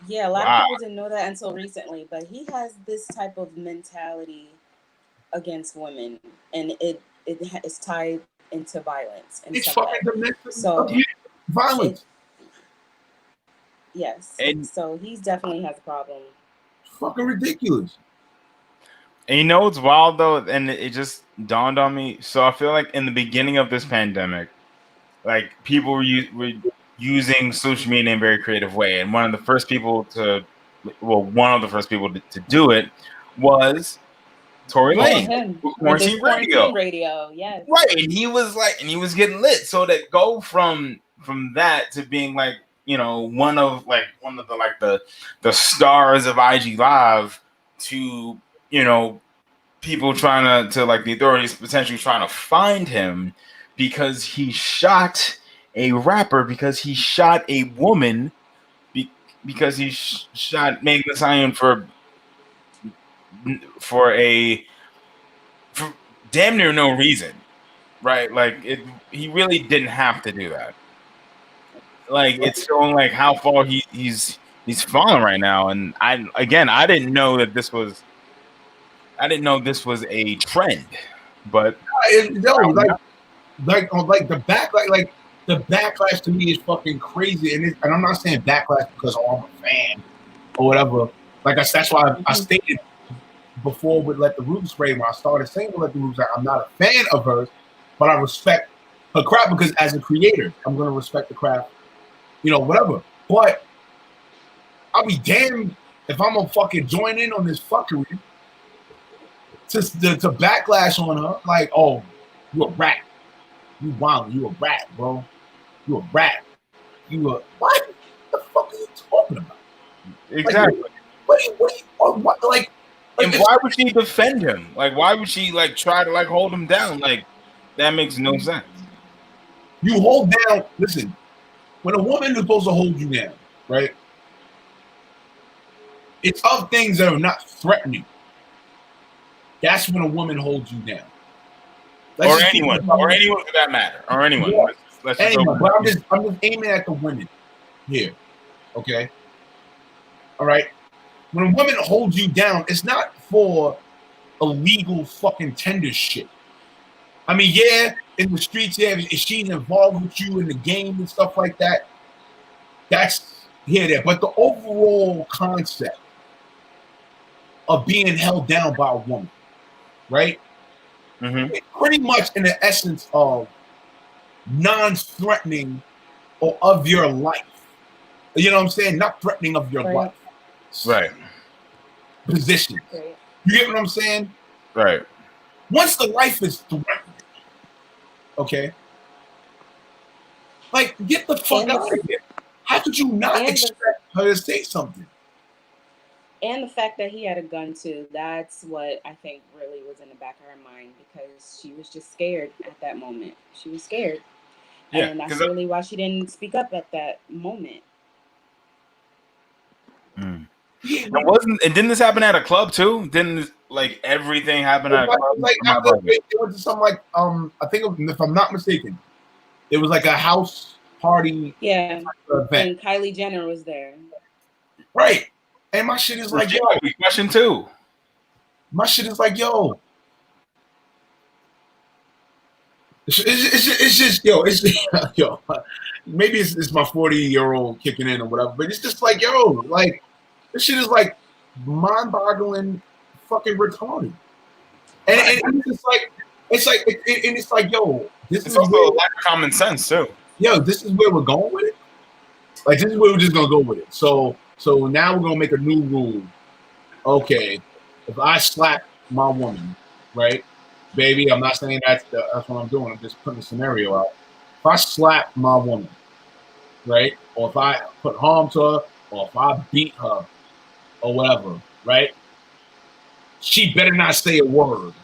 Yeah, a lot of people didn't know that until recently, but he has this type of mentality against women, and it is tied into violence. It's fucking domestic so violence. Yes. And So he's definitely has a problem. Fucking ridiculous. And you know what's wild though, and it just dawned on me. So I feel like in the beginning of this pandemic, like people were using social media in a very creative way, and one of the first people to do it was Tory Yeah, Lanez him with with his Quarantine Radio. quarantine radio. Yes. Right, and he was getting lit. So to go from that to being like, you know, one of the stars of IG Live to, you know, people trying to like the authorities potentially trying to find him because he shot a rapper, because he shot a woman, because he shot Meg Thee Stallion for damn near no reason, right? Like he really didn't have to do that. Like it's showing like how far he's fallen right now. And I didn't know that this was a trend, but No, like the the backlash to me is fucking crazy, and I'm not saying backlash because I'm a fan or whatever. Like that's why I stated before with Let the Roots Spray, when I started saying with Let the Roots, I'm not a fan of hers, but I respect her craft because as a creator, I'm gonna respect the craft, you know, whatever. But I'll be damned if I'm gonna fucking join in on this fuckery to backlash on her, like, oh, you a rat. You wild. You a rat, bro. You a rat. You a what? The fuck are you talking about? exactly. Like, what? Like, and why would she defend him? Like, why would she like try to like hold him down? Like, that makes no sense. You hold down. Listen, when a woman is supposed to hold you down, right? It's of things that are not threatening. That's when a woman holds you down. Or anyone for that matter, or anyone. Yeah. Let's just anyone. But I'm just aiming at the women here. Okay. All right. When a woman holds you down, it's not for illegal fucking tender shit. I mean, yeah, in the streets, yeah, if she's involved with you in the game and stuff like that, that's here, there. But the overall concept of being held down by a woman, right? Mm-hmm. It's pretty much in the essence of non-threatening or of your life. You know what I'm saying? Not threatening of your life. Right. Position. Right. You get what I'm saying? Right. Once the life is threatened, okay? Like, get the fuck out of here. How could you not expect her to say something? And the fact that he had a gun too, that's what I think really was in the back of her mind, because she was just scared at that moment. She was scared. Yeah, and that's really why she didn't speak up at that moment. And didn't this happen at a club too? Didn't like everything happen at a club? Like after, it was something like I think if I'm not mistaken, it was like a house party. Yeah, event. And Kylie Jenner was there. Right, and my shit is like, yo, question too. My shit is like, yo. It's just yo, it's yo. Maybe it's my 40-year-old kicking in or whatever, but it's just like, yo, like this shit is like mind-boggling, fucking retarded. And it's like, yo, this is also a lack of common sense too. Yo, this is where we're going with it. Like, this is where we're just gonna go with it. So now we're gonna make a new rule. Okay, if I slap my woman, right, baby, I'm not saying that's what I'm doing. I'm just putting a scenario out. If I slap my woman, right, or if I put harm to her, or if I beat her, or whatever, right, she better not say a word.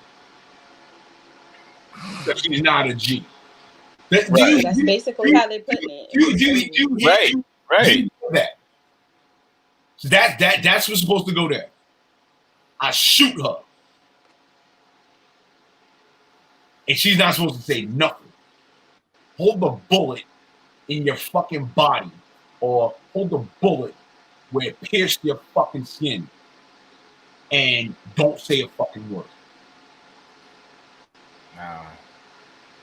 Because she's not a G. That's basically how they're putting it. Right. That's what's supposed to go there. I shoot her. And she's not supposed to say nothing. Hold the bullet in your fucking body, or hold the bullet where it pierced your fucking skin, and don't say a fucking word.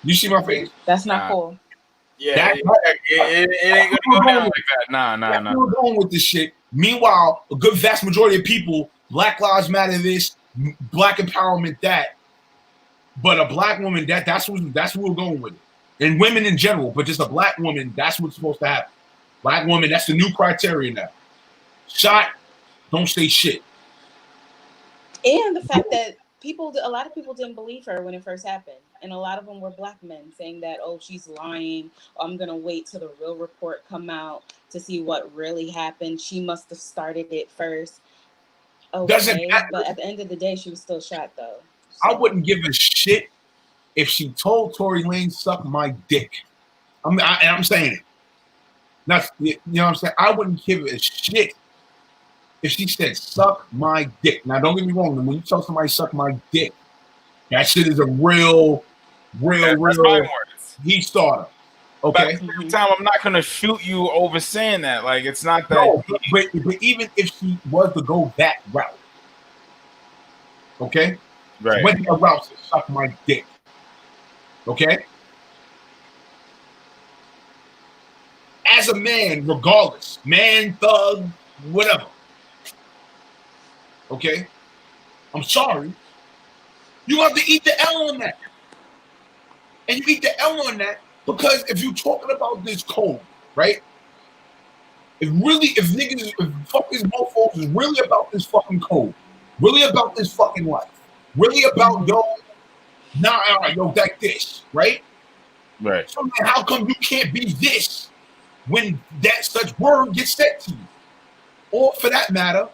You see my face? That's not cool. Yeah, it ain't gonna go down like that. Nah. We're going with this shit. Meanwhile, a good vast majority of people, Black Lives Matter this, Black empowerment that, but a black woman that's what we're going with it. And women in general, but just a black woman, that's what's supposed to happen. Black woman, that's the new criteria now. Shot, don't say shit. And the fact that a lot of people didn't believe her when it first happened. And a lot of them were black men saying that, oh, she's lying. I'm going to wait till the real report come out to see what really happened. She must have started it first. Okay, but at the end of the day, she was still shot, though. So. I wouldn't give a shit if she told Tory Lanez suck my dick. I'm saying it. That's, you know what I'm saying? I wouldn't give a shit if she said suck my dick. Now, don't get me wrong. When you tell somebody suck my dick, that shit is a real heat starter. Okay. But every time, I'm not gonna shoot you over saying that. Like, it's not that. No, but even if she was to go that route, okay, right? Went that route to suck my dick, okay. As a man, regardless, man, thug, whatever, okay. I'm sorry. You have to eat the L on that, and you eat the L on that. Because if you're talking about this code, right? If fuck these mofos is really about this fucking code, really about this fucking life, really about yo, like this, right? Right. So man, how come you can't be this when that such word gets said to you? Or for that matter,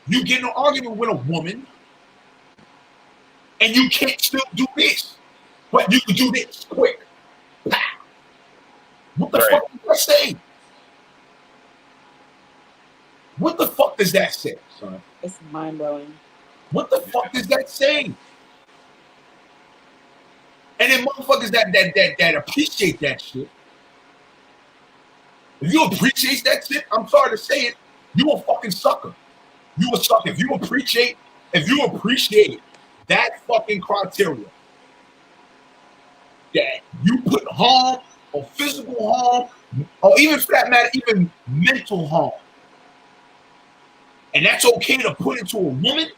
you get in an argument with a woman and you can't still do this, but you can do this quick. What the fuck does that say? What the fuck does that say, son? It's mind-blowing. What the fuck does that say? And then motherfuckers that appreciate that shit. If you appreciate that shit, I'm sorry to say it, you a fucking sucker. You a sucker. If you appreciate that fucking criteria, that you put harm or physical harm, or even for that matter, even mental harm, and that's okay to put it to a woman,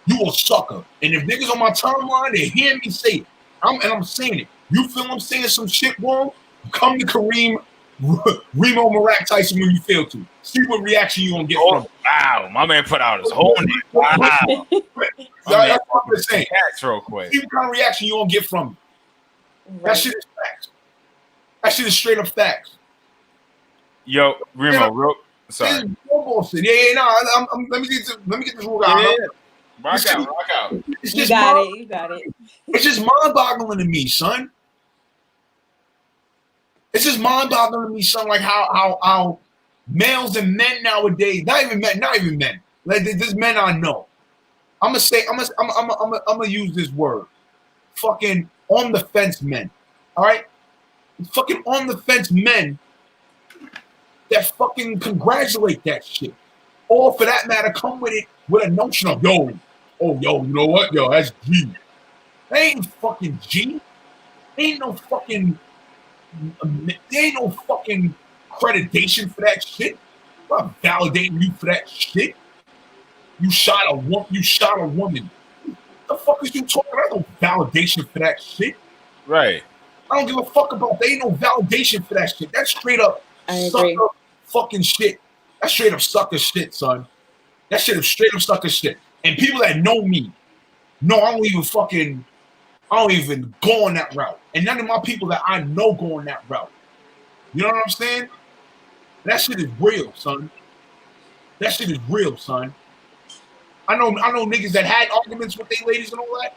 you a sucker. And if niggas on my timeline, they hear me say it, I'm saying it. You feel I'm saying some shit wrong? Come to Remo Marac Tyson when you fail to. See what reaction you gonna get from it. Wow, my man put out his whole name. Wow. That's what I'm saying. That's real quick. See what kind of reaction you gonna get from it. Right. That shit is facts. That shit is straight up facts. Yo, Remo, sorry. Yeah, no, let me get this rule out. Yeah. Rock out. You got it. It's just mind-boggling to me, son. It's just mind-boggling to me, son. Like how males and men nowadays, not even men. Like there's men I know. I'm gonna use this word. Fucking on the fence men. All right, fucking on the fence men that fucking congratulate that shit, or for that matter, come with it with a notion of yo, you know what, yo, that's G. That ain't fucking G. There ain't no fucking accreditation for that shit. I'm not validating you for that shit. You shot a woman. What the fuck is you talking about? No validation for that shit. Right. I don't give a fuck about. There ain't no validation for that shit. That's straight up sucker fucking shit. That's straight up sucker shit, son. That shit is straight up sucker shit. And people that know me, I don't even go on that route. And none of my people that I know go on that route. You know what I'm saying? That shit is real, son. That shit is real, son. I know niggas that had arguments with their ladies and all that.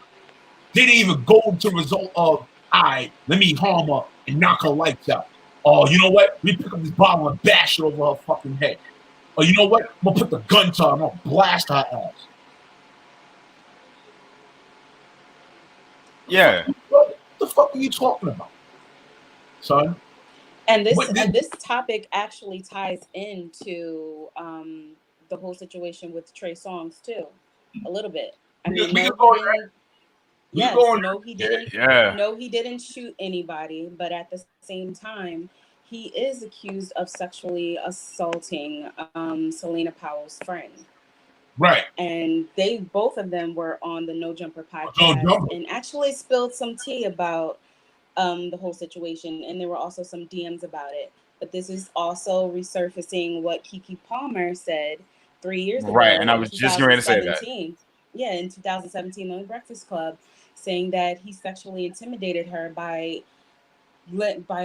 They didn't even go to the result of, let me harm her and knock her lights out. Oh, you know what? We pick up this bottle and bash it over her fucking head. Or you know what? I'm gonna put the gun to her. I'm gonna blast her ass. Yeah. What the fuck are you talking about, son? And this topic actually ties into the whole situation with Trey Songz too, a little bit. I mean, Yes, going, no, he didn't. Yeah. No, he didn't shoot anybody, but at the same time, he is accused of sexually assaulting Selena Powell's friend. right. And they both of them were on the No Jumper No podcast Jumper. and actually spilled some tea about the whole situation, and there were also some DMs about it. But this is also resurfacing what Keke Palmer said 3 years ago, Right, and I in was just going to say that. 2017. Yeah, in 2017 on the Breakfast Club, saying that he sexually intimidated her by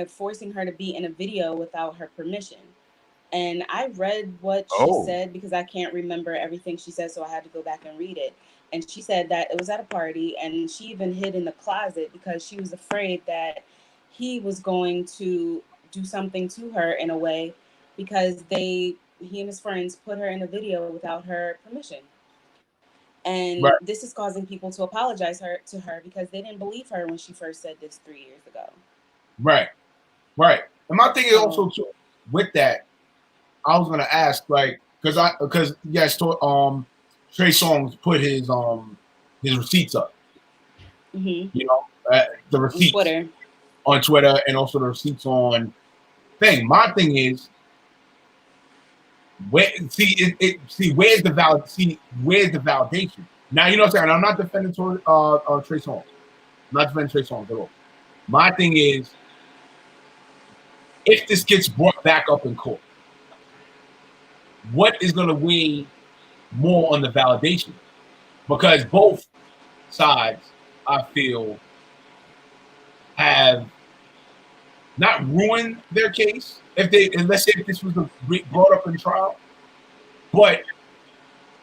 forcing her to be in a video without her permission. And I read what she said because I can't remember everything she said, so I had to go back and read it. And she said that it was at a party, and she even hid in the closet because she was afraid that he was going to do something to her in a way, because he and his friends put her in a video without her permission. And Right. this is causing people to apologize to her because they didn't believe her when she first said this 3 years ago. Right. Right. And my thing is also too, with that, I was gonna ask, like, because yes, Trey Songz put his receipts up. Mm-hmm. You know, the receipts on Twitter, and also the receipts on thing. My thing is, where's the validation? Now, you know what I'm saying? I'm not defending Trey Songz. I'm not defending Trey Songz at all. My thing is, if this gets brought back up in court, what is going to weigh more on the validation? Because both sides, I feel, have not ruined their case let's say if this was brought up in trial, but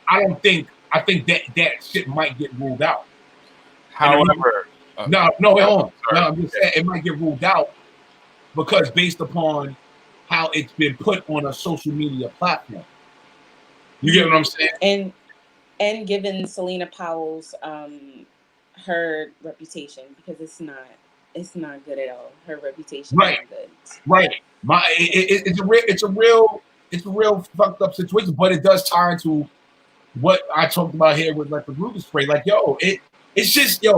I think that shit might get ruled out. However, no, hold on. No, I'm just saying it might get ruled out because based upon how it's been put on a social media platform. You get what I'm saying? And given Selena Powell's her reputation, because it's not good at all. Her reputation is not good. Right. It's a real fucked up situation, but it does tie into what I talked about here with like the Ruger spray. Like, it's just you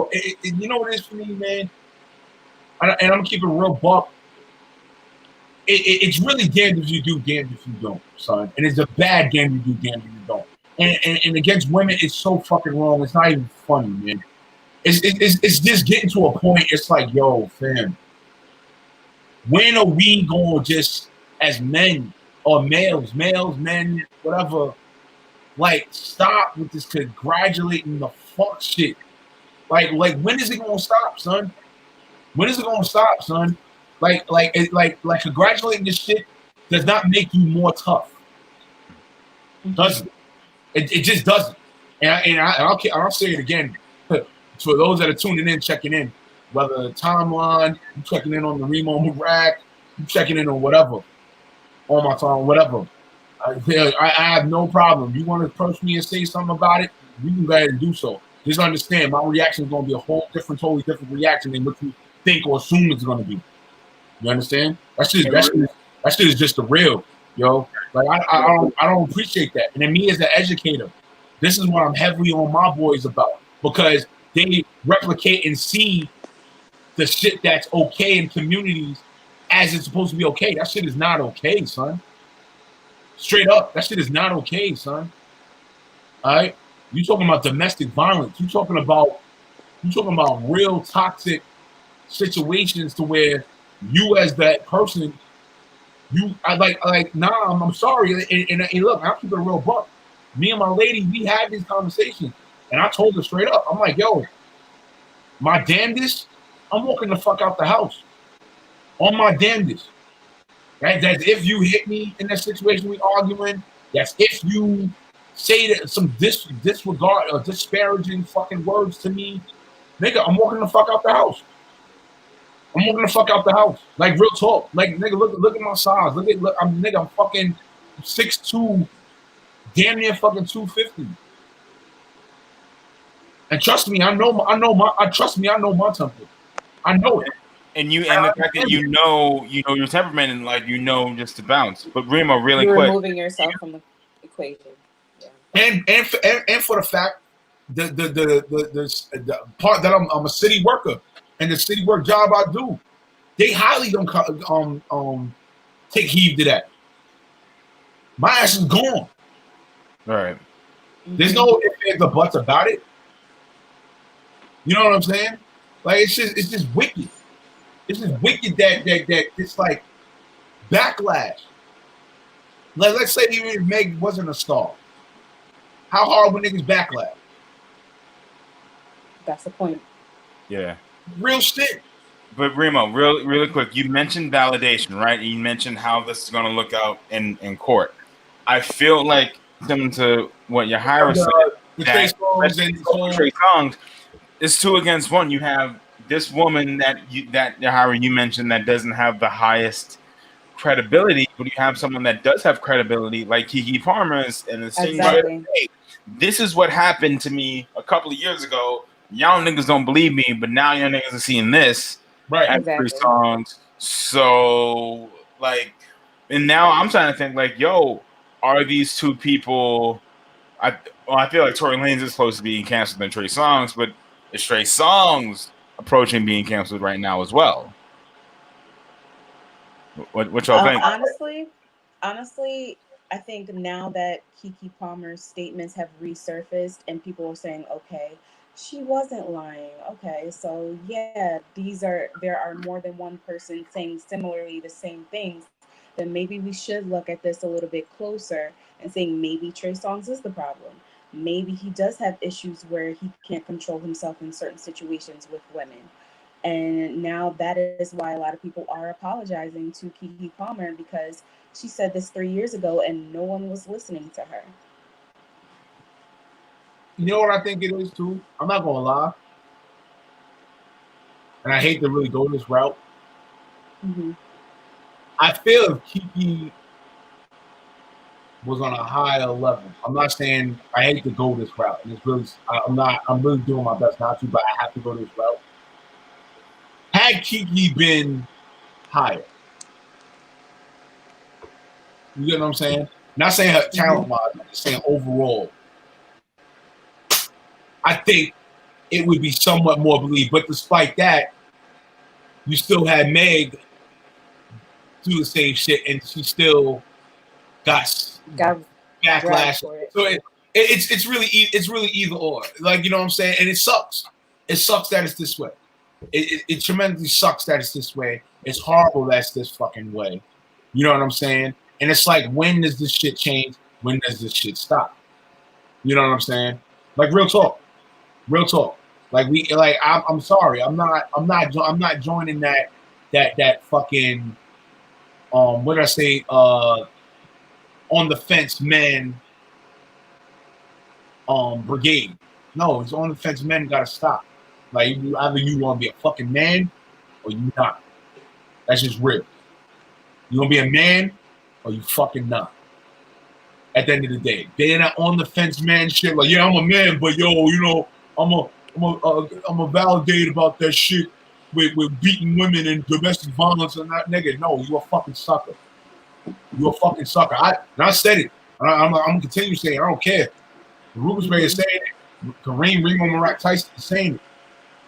know what it is for me, man. And I'm gonna keep it real buck. It's really damned if you do, damned if you don't, son. And it's a bad game you do, damned if you don't. And against women, it's so fucking wrong. It's not even funny, man. It's just getting to a point. It's like, yo, fam, when are we going just as men or males, men, whatever, like stop with this congratulating the fuck shit? Like when is it gonna stop, son? When is it gonna stop, son? Like congratulating this shit does not make you more tough. Doesn't. It just doesn't. And I'll say it again for those that are tuning in, checking in, whether the timeline, you checking in on the Remo Murak, you checking in on whatever, on my time, whatever. I have no problem. You want to approach me and say something about it, you can go ahead and do so. Just understand, my reaction is going to be a totally different reaction than what you think or assume it's going to be. You understand? That shit is just the real, yo. Like I don't appreciate that. And then me as an educator, this is what I'm heavily on my boys about, because they replicate and see the shit that's okay in communities as it's supposed to be okay. That shit is not okay, son. Straight up, that shit is not okay, son. All right, you talking about domestic violence? You talking about real toxic situations to where you as that person, I'm sorry. And look, I'll keep it a real buck. Me and my lady, we had these conversations, and I told her straight up, I'm like, yo, my damnedest, I'm walking the fuck out the house. On my damnedest. Right? That's if you hit me in that situation we arguing. That's if you say that some disregard or disparaging fucking words to me. Nigga, I'm walking the fuck out the house. I'm walking the fuck out the house. Like, real talk. Like, nigga, look at my size. I'm fucking 6'2", damn near fucking 250. And trust me, I know my temper. I know it. And the fact that you know your temperament, and like just to bounce. But Remo, really You're quick, removing yourself from the equation. Yeah. And for the fact the part that I'm a city worker and the city work job I do, they highly don't take heed to that. My ass is gone. Right. There's no ifs, ands, or buts about it. You know what I'm saying? Like it's just wicked. It's just wicked that it's like backlash. Like let's say even if Meg wasn't a star, how hard would niggas backlash? That's the point. Yeah. Real shit. But Remo, really quick, you mentioned validation, right? You mentioned how this is going to look out in court. I feel like similar to what Yahira said, the Trey Songz and Trey Songz, it's 2 against 1. You have this woman that Yahira you mentioned that doesn't have the highest credibility, but you have someone that does have credibility, like Keke Palmer, and it's exactly. Hey, this is what happened to me a couple of years ago. Y'all niggas don't believe me, but now y'all niggas are seeing this. Right. Exactly. 3 songs. So, like, and now I'm trying to think, like, yo, are these 2 people? I feel like Tory Lanez is close to being canceled than Trey Songz, but it's Trey Songz approaching being canceled right now as well. What y'all think? Honestly, I think now that Keke Palmer's statements have resurfaced and people are saying, okay, she wasn't lying. Okay, so yeah, there are more than one person saying similarly the same things. Then maybe we should look at this a little bit closer and saying maybe Trey Songz is the problem. Maybe he does have issues where he can't control himself in certain situations with women. And now that is why a lot of people are apologizing to Keke Palmer, because she said this 3 years ago and no one was listening to her. You know what I think it is too? I'm not gonna lie, and I hate to really go this route. I feel if Keke was on a higher level, I'm not saying I hate to go this route, and it's really I'm really doing my best not to, but I have to go this route. Had Keke been higher, you get what I'm saying? Not saying her talent wise, I'm just saying overall. I think it would be somewhat more believed. But despite that, you still had Meg do the same shit, and she still got backlash. So it's really either or. Like, you know what I'm saying? And it sucks. It sucks that it's this way. It tremendously sucks that it's this way. It's horrible that's this fucking way. You know what I'm saying? And it's like, when does this shit change? When does this shit stop? You know what I'm saying? Like, real talk. Real talk. Like I'm sorry. I'm not joining that fucking what did I say? On the fence men brigade. No, it's on the fence men gotta stop. Like, either you want to be a fucking man or you not. That's just real. You gonna be a man or you fucking not. At the end of the day, they're not on the fence man shit. Like, yeah, I'm a man, but yo, you know, I'm a validate about that shit with beating women and domestic violence and that. Nigga, no, you a fucking sucker. You a fucking sucker. I said it. I'm gonna continue saying it. I don't care. The Rubens Ray is saying it. Kareem Remo Marak Tyson is saying it.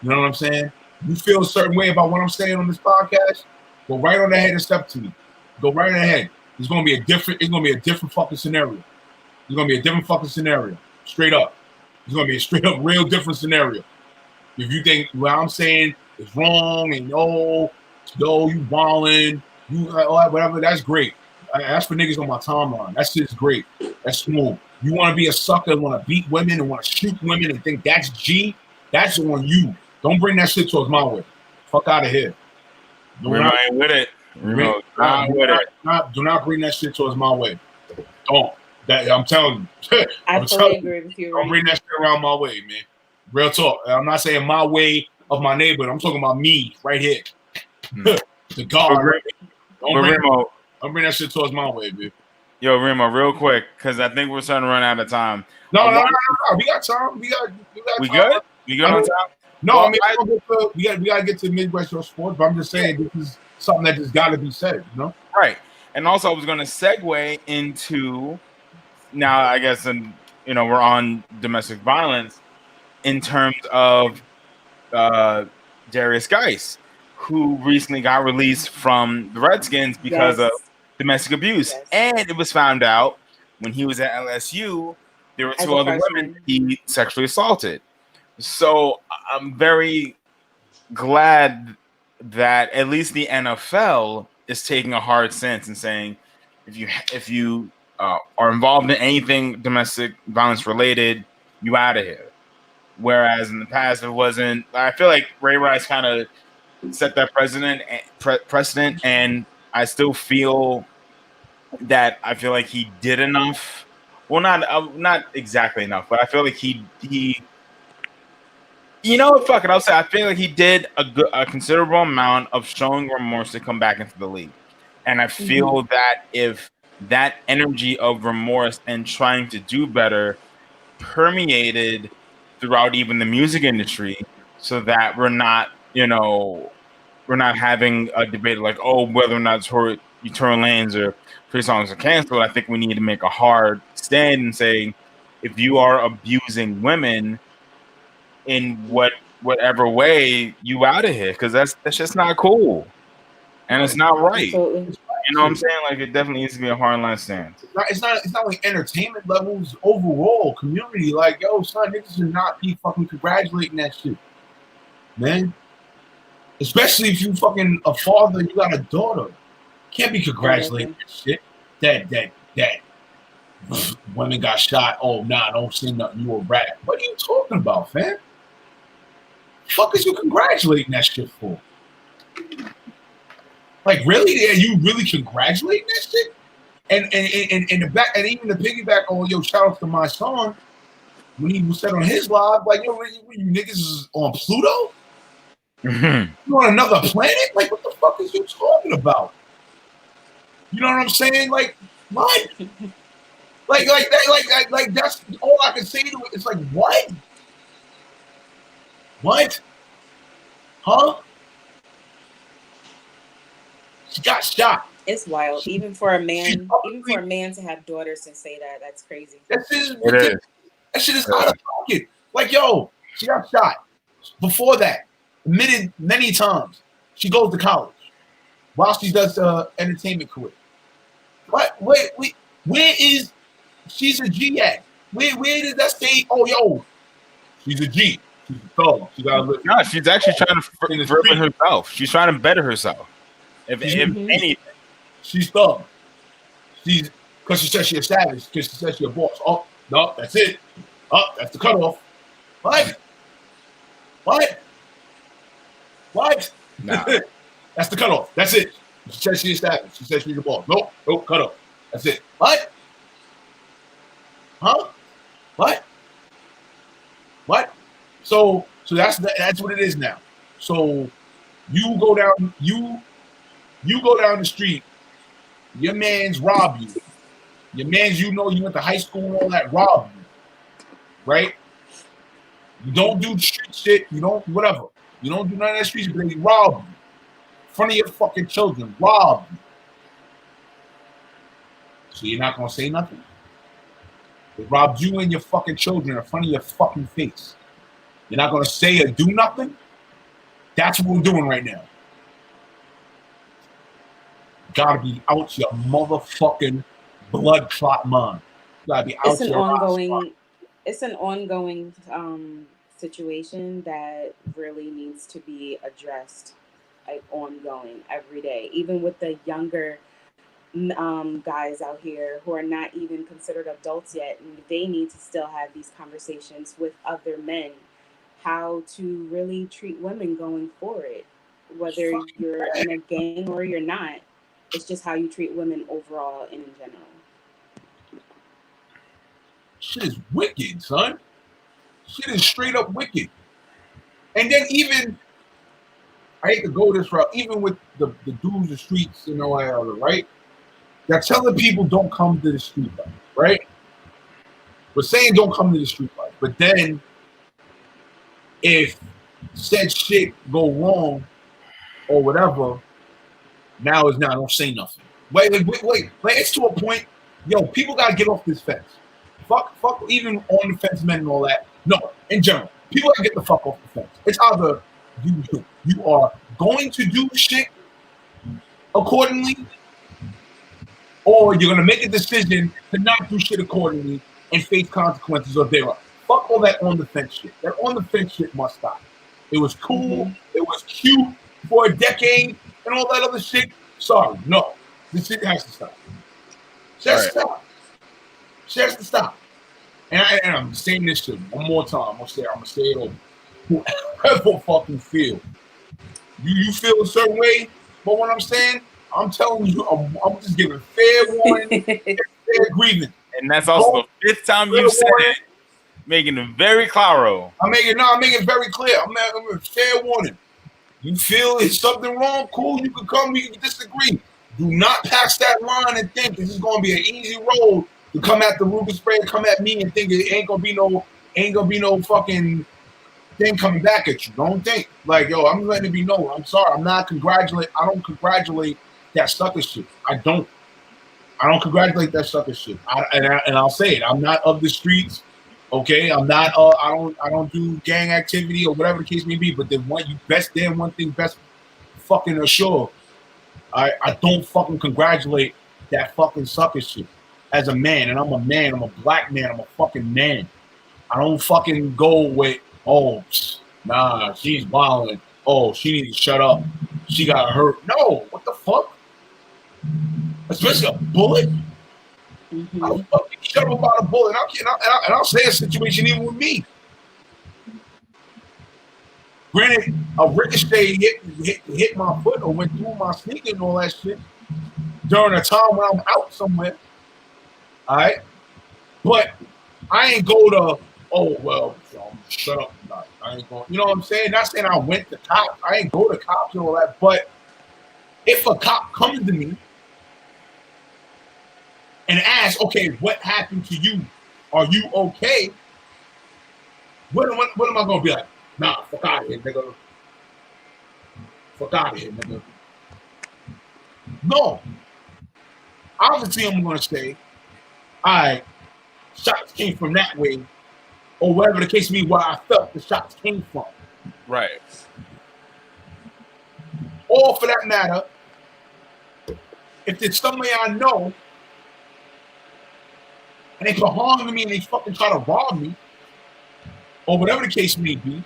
You know what I'm saying? You feel a certain way about what I'm saying on this podcast? Go right on ahead and step to me. Go right ahead. It's gonna be a different fucking scenario. It's gonna be a different fucking scenario. Straight up. It's gonna be a straight up real different scenario. If you think what I'm saying is wrong and you wildin', whatever, that's great. That's for niggas on my timeline. That's just great. That's smooth. You want to be a sucker and want to beat women and want to shoot women and think that's G? That's on you. Don't bring that shit towards my way. Fuck out of here. Remain with it. Do not bring that shit towards my way. Don't. I'm telling you. I fully agree with you. Don't bring that shit around my way, man. Real talk. I'm not saying my way of my neighborhood. I'm talking about me right here. The God. Don't bring that shit towards my way, man. Yo, Remo, real quick, because I think we're starting to run out of time. No. We got time. We got time. Good? We good on time? No, well, we gotta get to Midwest Sports, but I'm just saying this is something that just gotta be said, you know? Right. And also I was gonna segue into now, I guess, and we're on domestic violence. in terms of Darius Geis, who recently got released from the Redskins because of domestic abuse. Yes. And it was found out when he was at LSU, there were As two a other freshman. women he sexually assaulted. So I'm very glad that at least the NFL is taking a hard stance and saying if you are involved in anything domestic violence related, you out of here. Whereas in the past, it wasn't. I feel like Ray Rice kind of set that precedent, and I still feel that I feel like he did enough. Well, not exactly enough, but I feel like he. You know what? Fuck it. I'll say I feel like he did a considerable amount of showing remorse to come back into the league, and I feel that if that energy of remorse and trying to do better permeated throughout even the music industry, so that we're not having a debate like, oh, whether or not Eternal Lanes or Three Songs are canceled. I think we need to make a hard stand and say, if you are abusing women in whatever way, you out of here, because that's just not cool, and it's not right. Absolutely. You know what I'm saying? Like, it definitely needs to be a hard line stance. It's not like entertainment levels, overall community. Like, yo, son, niggas should not be fucking congratulating that shit, man. Especially if you fucking a father, you got a daughter. Can't be congratulating that shit. That women got shot. Oh, nah, don't say nothing. You a rat. What are you talking about, fam? Fuck is you congratulating that shit for? Like, really? Are you really congratulating that shit? And the back, and even the piggyback on, yo, shout out to my son when he was said on his live, like, yo, you niggas is on Pluto? You on another planet? Like, what the fuck is you talking about? You know what I'm saying? Like, what? like that's all I can say to it. It's like, what? What? Huh? She got shot. It's wild. Even for a man to have daughters and say that, that's crazy. That shit is out of pocket. Like, yo, she got shot. Before that, admitted many times. She goes to college while she does entertainment career. What? Wait, where is she's a G at? Where does that say? Oh, yo, she's a G. She's a thug. She gotta live. No, she's actually trying to further herself. She's trying to better herself. If anything, she's thug. She's because she says she's a savage. Because she says she's a boss. Oh no, that's it. Oh, that's the cutoff. What? Nah. That's the cutoff. That's it. She says she's a savage. She says she's a boss. Nope, cutoff. That's it. What? Huh? What? So that's what it is now. So you go down the street, your man's rob you. Your man's, you went to high school and all that, rob you. Right? You don't do street shit, you don't whatever. You don't do none of that street shit, but they rob you. In front of your fucking children, rob you. So you're not gonna say nothing? They robbed you and your fucking children in front of your fucking face. You're not gonna say or do nothing? That's what we're doing right now. Gotta be out your motherfucking blood clot mind. Gotta be out It's an ongoing situation that really needs to be addressed, like ongoing every day. Even with the younger guys out here who are not even considered adults yet, and they need to still have these conversations with other men, how to really treat women going forward, whether you're in a gang or you're not. It's just how you treat women overall and in general. Shit is wicked, son. Shit is straight up wicked. And then even, I hate to go this route, even with the dudes, the streets, and all that other, right? They're telling people don't come to the street life, right? We're saying don't come to the street life. But then, if said shit go wrong or whatever, now is now, don't say nothing. Wait. Like, it's to a point, yo, people got to get off this fence. Fuck even on the fence men and all that. No, in general. People gotta get the fuck off the fence. It's either you are going to do shit accordingly, or you're gonna make a decision to not do shit accordingly and face consequences of thereof. Fuck all that on the fence shit. That on the fence shit must stop. It was cool, it was cute for a decade, and all that other shit. Sorry, no. This shit has to stop. Just stop. Just to stop. And I'm saying this shit one more time. I'm gonna say it over. Whoever fucking feel. You feel a certain way, but what I'm saying, I'm telling you, I'm just giving fair warning and fair grievance. And that's also the fifth time you said it, making it very claro. I'm making it very clear. I'm making fair warning. You feel it's something wrong, cool, you can come, we can disagree. Do not pass that line and think this is gonna be an easy road to come at the Ruger spray and come at me and think it ain't gonna be no fucking thing coming back at you. Don't think like, yo, I'm letting it be known. I'm sorry. I don't congratulate that sucker shit. I don't congratulate that sucker shit. And I'll say it. I'm not of the streets. Okay, I'm not. I don't do gang activity or whatever the case may be. But then one thing best fucking assure. I don't fucking congratulate that fucking sucker shit as a man, and I'm a man. I'm a black man. I'm a fucking man. I don't fucking go with, oh, nah, she's violent. Oh, she needs to shut up. She got hurt. No, what the fuck? Especially a bullet. Mm-hmm. I'll fucking shut up about a bullet. And I'll say a situation even with me. Granted, a ricochet hit my foot or went through my sneaker and all that shit during a time when I'm out somewhere. All right? But I ain't go to, oh, well, shut up. I ain't going, you know what I'm saying? Not saying I went to cops. I ain't go to cops and all that. But if a cop comes to me and asks, okay, what happened to you? Are you okay? What am I going to be like? Nah, fuck out of here, nigga. Fuck out of here, nigga. No. Obviously, I'm going to say, all right, shots came from that way, or whatever the case may be, where I felt the shots came from. Right. Or for that matter, if there's somebody I know and they put harm to me and they fucking try to rob me, or whatever the case may be,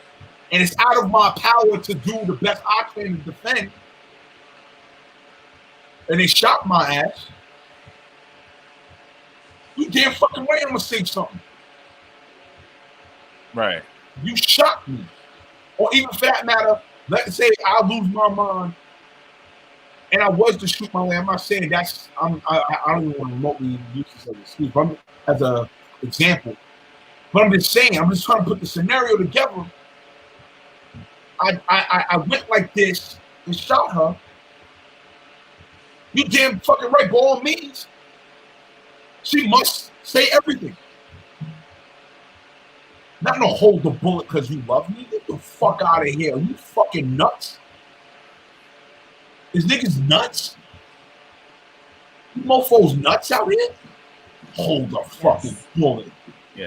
and it's out of my power to do the best I can to defend, and they shot my ass, you damn fucking way I'm gonna say something. Right. You shot me. Or even for that matter, let's say I lose my mind and I was to shoot my way. I'm not saying I don't even want to remotely use this as an excuse, but as an example. But I'm just saying, I'm just trying to put the scenario together. I went like this and shot her. You damn fucking right, by all means. She must say everything. Not to hold the bullet because you love me. Get the fuck out of here. Are you fucking nuts? Is niggas nuts? You mofos nuts out here? Hold the fucking bullet. Yeah.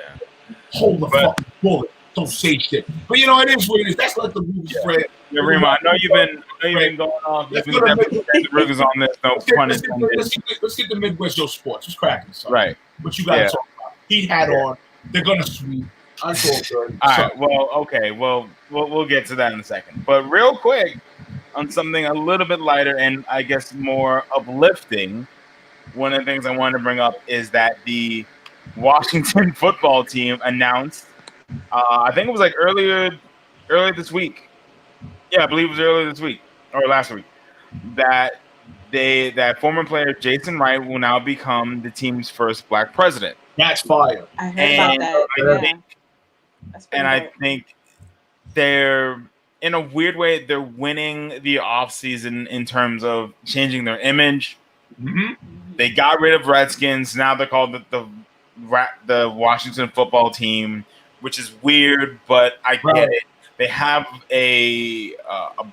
Hold the fucking bullet. Don't say shit. But you know, it is what it is. That's like the movie spread. Yeah, Rima, I know you've been going off. You've been definitely the Rivers on this. No pun intended. Let's get the Midwest Joe Sports. It's cracking, son. Right. But you got to talk about. He had on. They're gonna sweep. I'm so all right. Well, okay. Well, we'll get to that in a second. But real quick, on something a little bit lighter and I guess more uplifting, one of the things I wanted to bring up is that the Washington football team announced, I think it was like earlier this week. Yeah, I believe it was earlier this week or last week that former player Jason Wright will now become the team's first black president. That's fire. I heard about that. I think they're, in a weird way, they're winning the offseason in terms of changing their image. Mm-hmm. They got rid of Redskins. Now they're called the Washington football team, which is weird, but I get it. They have a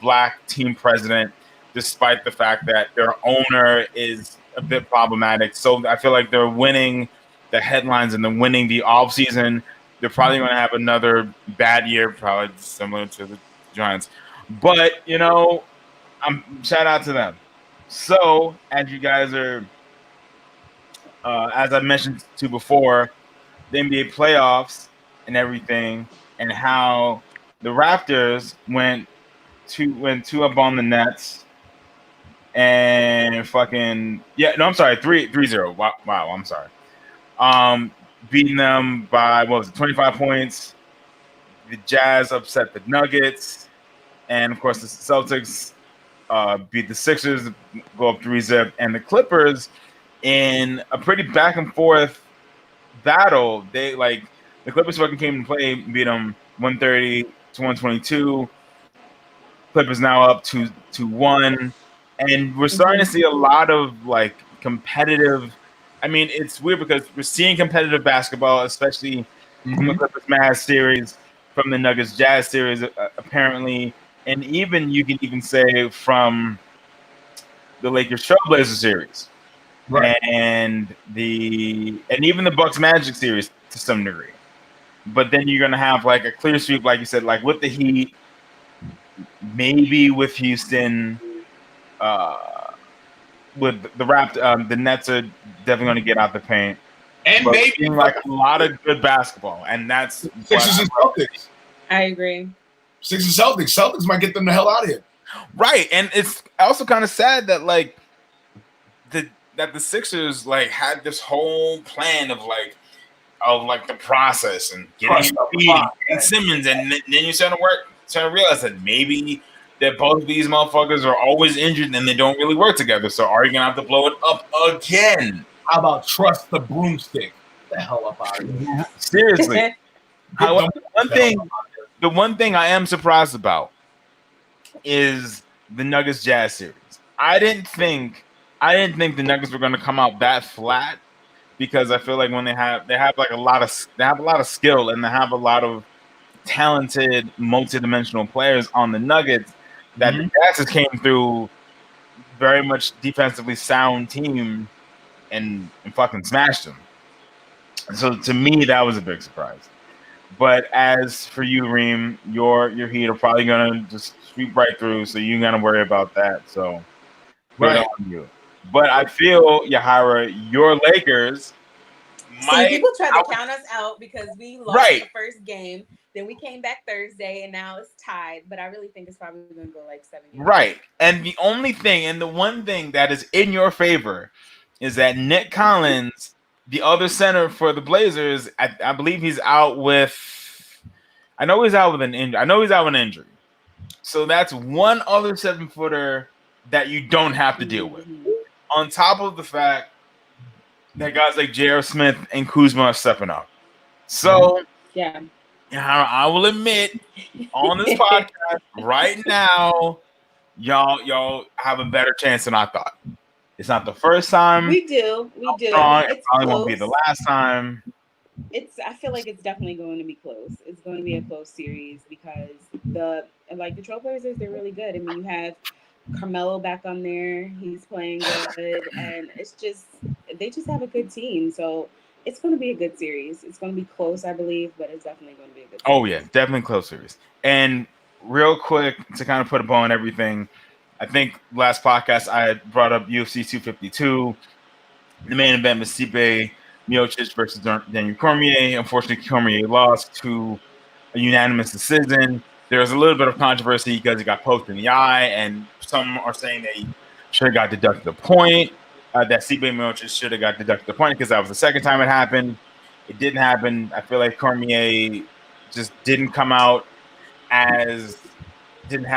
black team president, despite the fact that their owner is a bit problematic. So I feel like they're winning the headlines and they're winning the offseason. They're probably going to have another bad year, probably similar to the Giants. But, shout out to them. So, as you guys are, as I mentioned to before, the NBA playoffs and everything, and how the Raptors went two up on the Nets, and I'm sorry, 3-0. Wow, I'm sorry. Beating them by 25 points. The Jazz upset the Nuggets, and of course the Celtics beat the Sixers, go up 3-0, and the Clippers in a pretty back and forth battle. The Clippers fucking came to play, beat them 130 to 122. Clippers now up 2-1, and we're starting to see a lot of competitive. I mean, it's weird because we're seeing competitive basketball, especially from the Clippers Mavs series, from the Nuggets Jazz series, apparently, and even you can even say from the Lakers Trailblazer series, Right. and even the Bucks Magic series to some degree. But then you're gonna have a clear sweep, like you said, with the Heat, maybe with Houston, with the the Nets are definitely going to get out the paint, and but maybe seeing a lot of good basketball, and that's Sixers and Celtics. I agree. Sixers and Celtics. Celtics might get them the hell out of here. Right, and it's also kind of sad that the Sixers had this whole plan of the process and getting Simmons, and then you're starting to realize that maybe that both of these motherfuckers are always injured and they don't really work together. So are you gonna have to blow it up again? How about trust the broomstick? Get the hell up out of here. Seriously. However, the one thing I am surprised about is the Nuggets Jazz series. I didn't think the Nuggets were going to come out that flat, because I feel like when they have a lot of skill, and they have a lot of talented, multi-dimensional players on the Nuggets, that the Jazz came through very much defensively sound team and fucking smashed them. So to me, that was a big surprise. But as for you, Reem, your Heat are probably gonna just sweep right through, so you ain't gonna worry about that. So good on you. But I feel, Yahira, your Lakers might. See, people try to count us out because we lost the first game. Then we came back Thursday, and now it's tied. But I really think it's probably going to go 7 games. Right. And the only thing, and the one thing that is in your favor, is that Nick Collins, the other center for the Blazers, I believe he's out with. I know he's out with an injury. So that's one other 7-footer that you don't have to deal with. On top of the fact that guys like J.R. Smith and Kuzma are stepping up. So, yeah, I will admit on this podcast right now, y'all have a better chance than I thought. It's not the first time. We do. It probably won't be the last time. I feel like it's definitely going to be close. It's going to be a close series because the Trailblazers, they're really good. I mean, you have Carmelo back on there. He's playing good, and they just have a good team. So it's going to be a good series. It's going to be close, I believe, but it's definitely going to be a good series. Oh, yeah, definitely close series. And real quick, to kind of put a bow on everything, I think last podcast I had brought up UFC 252. The main event was Stipe Miocic versus Daniel Cormier. Unfortunately, Cormier lost to a unanimous decision. There was a little bit of controversy because he got poked in the eye, and some are saying that he should have got deducted a point. That Stipe Miocic should have got deducted a point because that was the second time it happened. It didn't happen. I feel like Cormier just didn't come out as didn't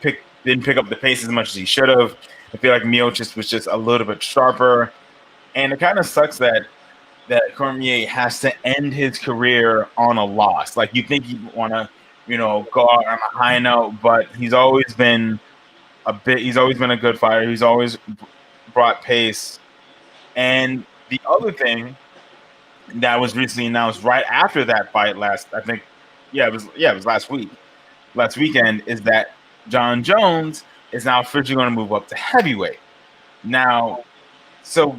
pick up the pace as much as he should have. I feel like Miocic was just a little bit sharper, and it kind of sucks that Cormier has to end his career on a loss. Like, you think he'd want to, go out on a high note, but he's always been a good fighter. He's always brought pace. And the other thing that was recently announced right after that fight it was last weekend, is that John Jones is now officially going to move up to heavyweight. Now, so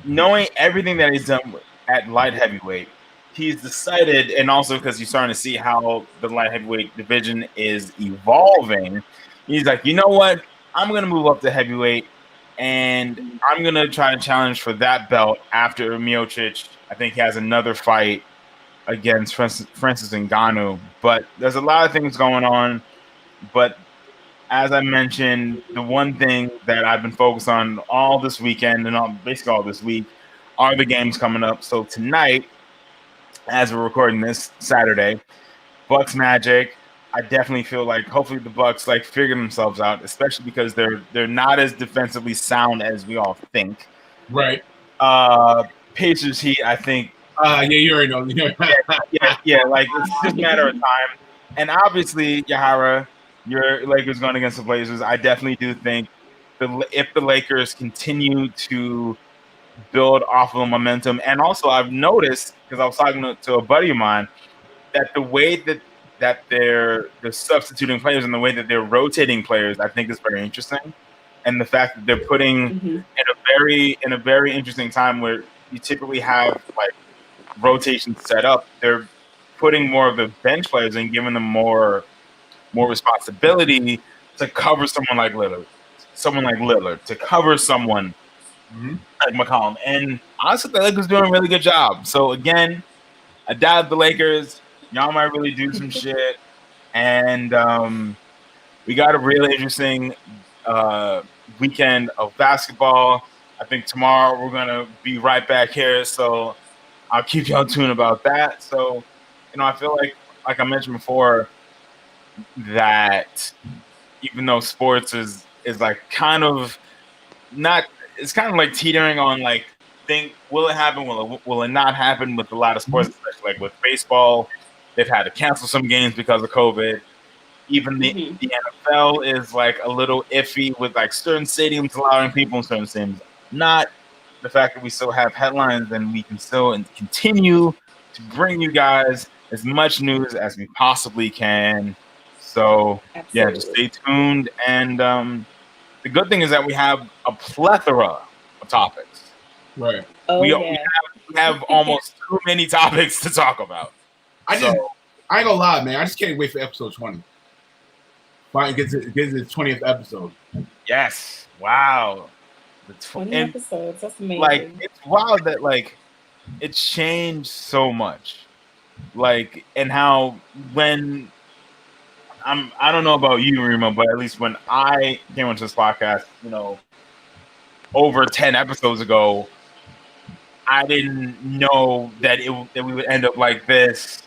knowing everything that he's done at light heavyweight, he's decided, and also because you're starting to see how the light heavyweight division is evolving, he's like, you know what? I'm going to move up to heavyweight, and I'm going to try to challenge for that belt after Miocic. I think he has another fight against Francis Ngannou. But there's a lot of things going on. But as I mentioned, the one thing that I've been focused on all this weekend and basically all this week are the games coming up. So tonight, as we're recording this Saturday, Bucks Magic. I definitely feel like hopefully the Bucks like figure themselves out, especially because they're not as defensively sound as we all think. Right. Pacers Heat, I think. Yeah, you already know. yeah. Like it's just a matter of time. And obviously, Yahara, your Lakers going against the Blazers. I definitely do think if the Lakers continue to build off of the momentum, and also I've noticed because I was talking to a buddy of mine that the way that they're substituting players and the way that they're rotating players, I think is very interesting. And the fact that they're putting in a very interesting time where you typically have like rotations set up, they're putting more of the bench players and giving them more responsibility to cover someone like Lillard, to cover someone like McCollum. And honestly, the Lakers doing a really good job. So again, I doubt the Lakers. Y'all might really do some shit. And we got a really interesting weekend of basketball. I think tomorrow we're going to be right back here. So I'll keep y'all tuned about that. So, I feel like I mentioned before, that even though sports is like kind of not, it's kind of like teetering on like, will it happen? Will it not happen with a lot of sports, especially like with baseball? They've had to cancel some games because of COVID. Even the NFL is like a little iffy with like certain stadiums allowing people in certain stadiums not. The fact that we still have headlines and we can still continue to bring you guys as much news as we possibly can. So yeah, just stay tuned. And the good thing is that we have a plethora of topics. Right. We have almost too many topics to talk about. I ain't gonna lie, man. I just can't wait for episode 20. Finally gets its 20th episode. Yes. Wow. 20 episodes. That's amazing. Like, it's wild that like it's changed so much. Like, and how when I don't know about you, Rima, but at least when I came onto this podcast, over 10 episodes ago, I didn't know that we would end up like this.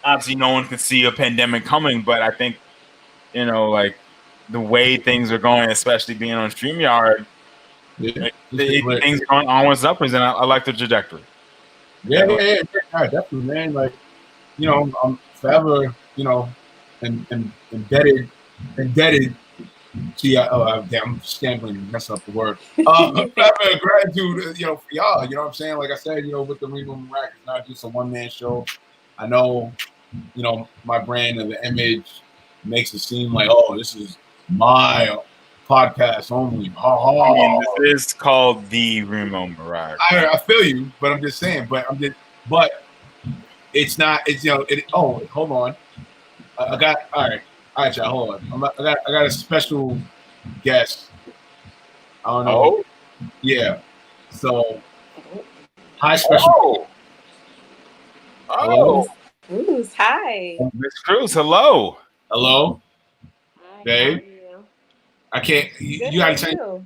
Obviously, no one could see a pandemic coming, but I think, like the way things are going, especially being on StreamYard, things are going onwards and upwards, and I like the trajectory. Yeah, definitely, man. Like, I'm forever, indebted to I'm scambling, mess up the word. Forever gratitude, for y'all. You know what I'm saying? Like I said, with the Remo Mirac, it's not just a one-man show. I know, my brand and the image makes it seem like, oh, this is my podcast only. I mean, this is called the Remo Mirac. I feel you, but I'm just saying. But it's not. It's oh, hold on. I got all right, y'all. Hold on. I got a special guest. I don't know. Oh? Yeah. So, hi, special. Oh. Cruz, hi. Miss Cruz, hello. Hello. Hi, Babe. I can't. You gotta change. Oh,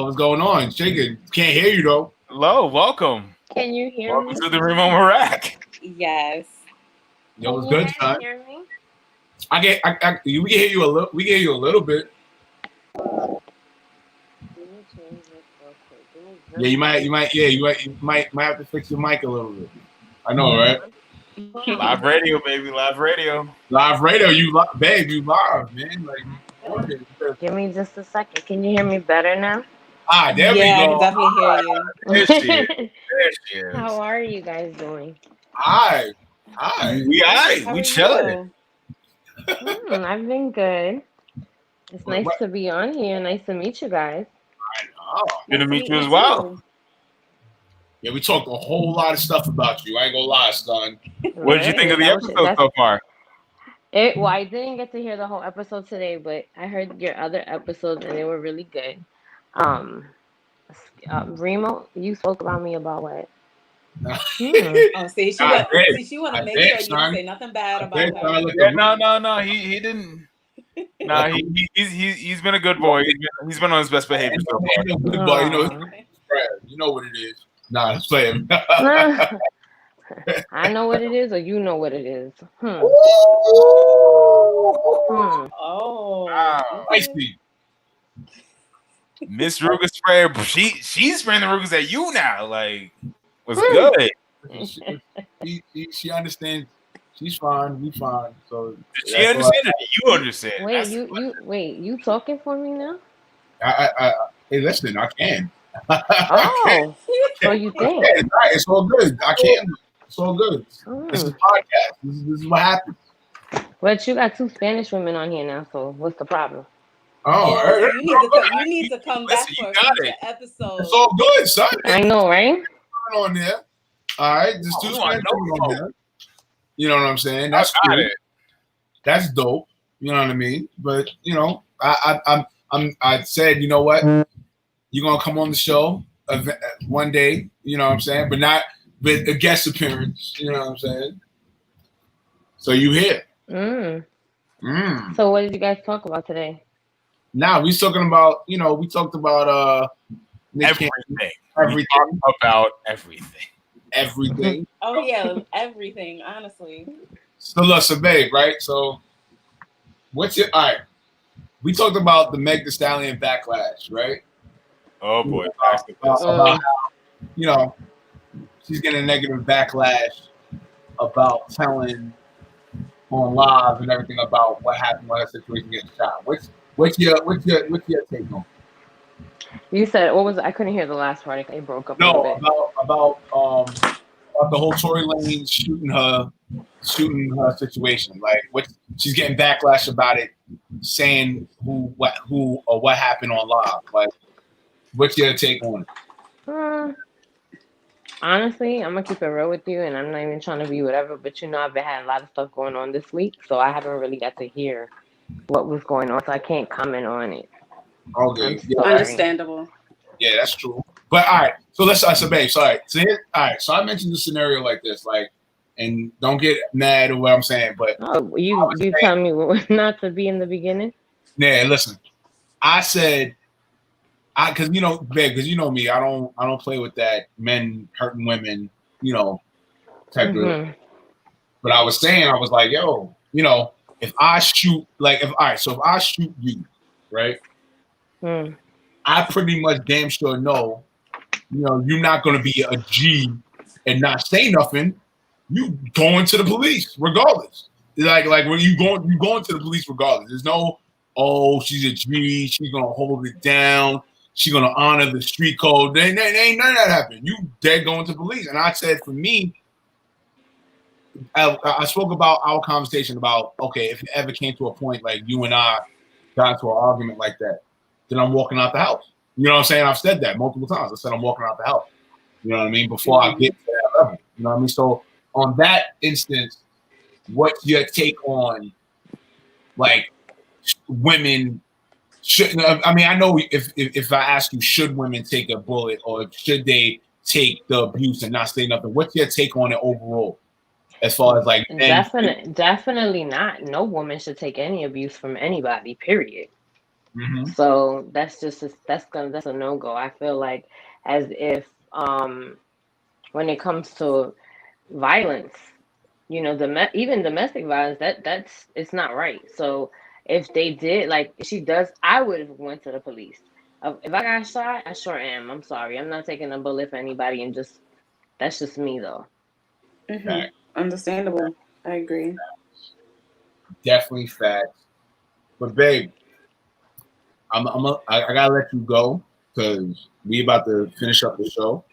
what's going on? Shaking. Can't hear you though. Hello, welcome. Can you hear me? Welcome to the Remo Mirac. Yes. Yo, it's good, son. Hear me? We can hear you a little. We can hear you a little bit. Yeah, you might have to fix your mic a little bit. I know, right? Live radio, baby. Live radio. Live radio. You live, man. Like, give me just a second. Can you hear me better now? There we go. I can definitely hear you. There she is. How are you guys doing? Hi. We chilling. I've been good. It's nice to be on here. Nice to meet you guys. I know. Good to meet you as well. Yeah, we talked a whole lot of stuff about you. I ain't gonna lie, son. What did you think of the episode so far? Well, I didn't get to hear the whole episode today, but I heard your other episodes and they were really good. Remo, you spoke about me about what? Oh, see, she want to make sure you don't say nothing bad about her. Yeah, no, he didn't. Nah, he's been a good boy. He's been on his best behavior so far. Good boy, you know what it is. Nah, let's play him. I know what it is, or you know what it is. Oh, wow. Miss Ruger spray. She's spraying the Rugers at you now. Like, what's good? She understands. She's fine. We fine. So did she understand it? You understand? Wait, you talking for me now? Hey, listen, I can. Oh, so you think? It's all good. I can. It's all good. This is a podcast. This is what happens. But you got two Spanish women on here now, so what's the problem? Oh, so you need to come back for a future episode. It's all good, son. I know, right? On there. All right, there's two Spanish women on there. You know what I'm saying? That's cool. That's dope. You know what I mean? But you know, I said, you know what? You're gonna come on the show one day. You know what I'm saying? But not with a guest appearance. You know what I'm saying? So you here? So what did you guys talk about today? Now we talking about. You know, we talked about everything. Everything about everything. Everything. Oh yeah, everything. Honestly. So babe, right? So, what's your all right? We talked about the Meg Thee Stallion backlash, right? Oh boy, about how, you know, she's getting a negative backlash about telling on live and everything about what happened when her situation getting shot. What's your take on? You said what was I couldn't hear the last part. It broke up. No, a bit. about the whole Tory Lanez shooting her situation. Like she's getting backlash about it, saying who or what happened on live. Like, what's your take on it? Honestly, I'm gonna keep it real with you, and I'm not even trying to be whatever. But you know, I've had a lot of stuff going on this week, so I haven't really got to hear what was going on, so I can't comment on it. Okay, understandable. Yeah, that's true. But all right, so let's babe. Sorry. So so I mentioned the scenario like this, like, and don't get mad at what I'm saying, but you tell me what not to be in the beginning. Yeah, listen. I said, because you know, babe, because you know me, I don't play with that men hurting women, you know, type of. But I was saying, I was like, yo, you know, if I shoot, like, if I shoot you, right? I pretty much damn sure know, you know, you're not going to be a G and not say nothing. You going to the police regardless. Like when you going to the police regardless. There's no, oh, she's a G, she's gonna hold it down, she's gonna honor the street code. They ain't none of that happening. You dead going to police. And I said, for me, I spoke about our conversation about, okay, if it ever came to a point like you and I got into an argument like that, then I'm walking out the house. You know what I'm saying? I've said that multiple times. I said I'm walking out the house. You know what I mean? Before I get to that level. You know what I mean? So on that instance, what's your take on, like, women should? I mean, I know if I ask you, should women take a bullet or should they take the abuse and not say nothing? What's your take on it overall? As far as like, definitely not. No woman should take any abuse from anybody. Period. So that's a no-go. I feel like as if when it comes to violence, you know, even domestic violence, that's it's not right. So if they did, like she does, I would have went to the police. If I got shot, I sure am. I'm sorry. I'm not taking a bullet for anybody, and that's just me though. Understandable. I agree. Definitely facts. But babe, I gotta let you go because we about to finish up the show.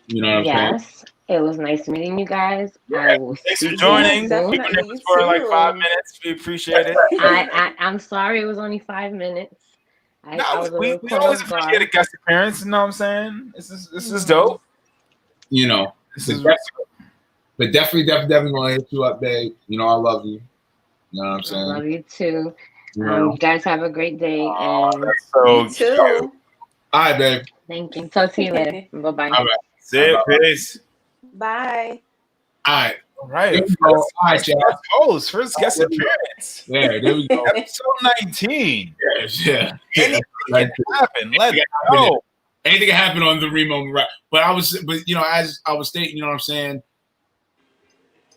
You know what I'm saying? It was nice meeting you guys. Yeah. Thanks for joining. Even if it's for like 5 minutes, we appreciate it. I'm sorry it was only 5 minutes. I was a we little caught always off appreciate a guard. guest appearance. You know what I'm saying? This is dope. You know, This but, is but definitely gonna hit you up, babe. You know, I love you. You know what I'm I saying? love you too. You know? You guys have a great day, and that's so You too. All right, babe. thank you. Talk to you later. Bye bye. All right. See it. Peace. Bye. All right. All right. There we go. All right, y'all. First guest appearance. Yeah, there we go. Episode 19. Yeah. Anything can happen. Let's go. Anything can happen on the Remo Rap. But you know, as I was stating, you know what I'm saying?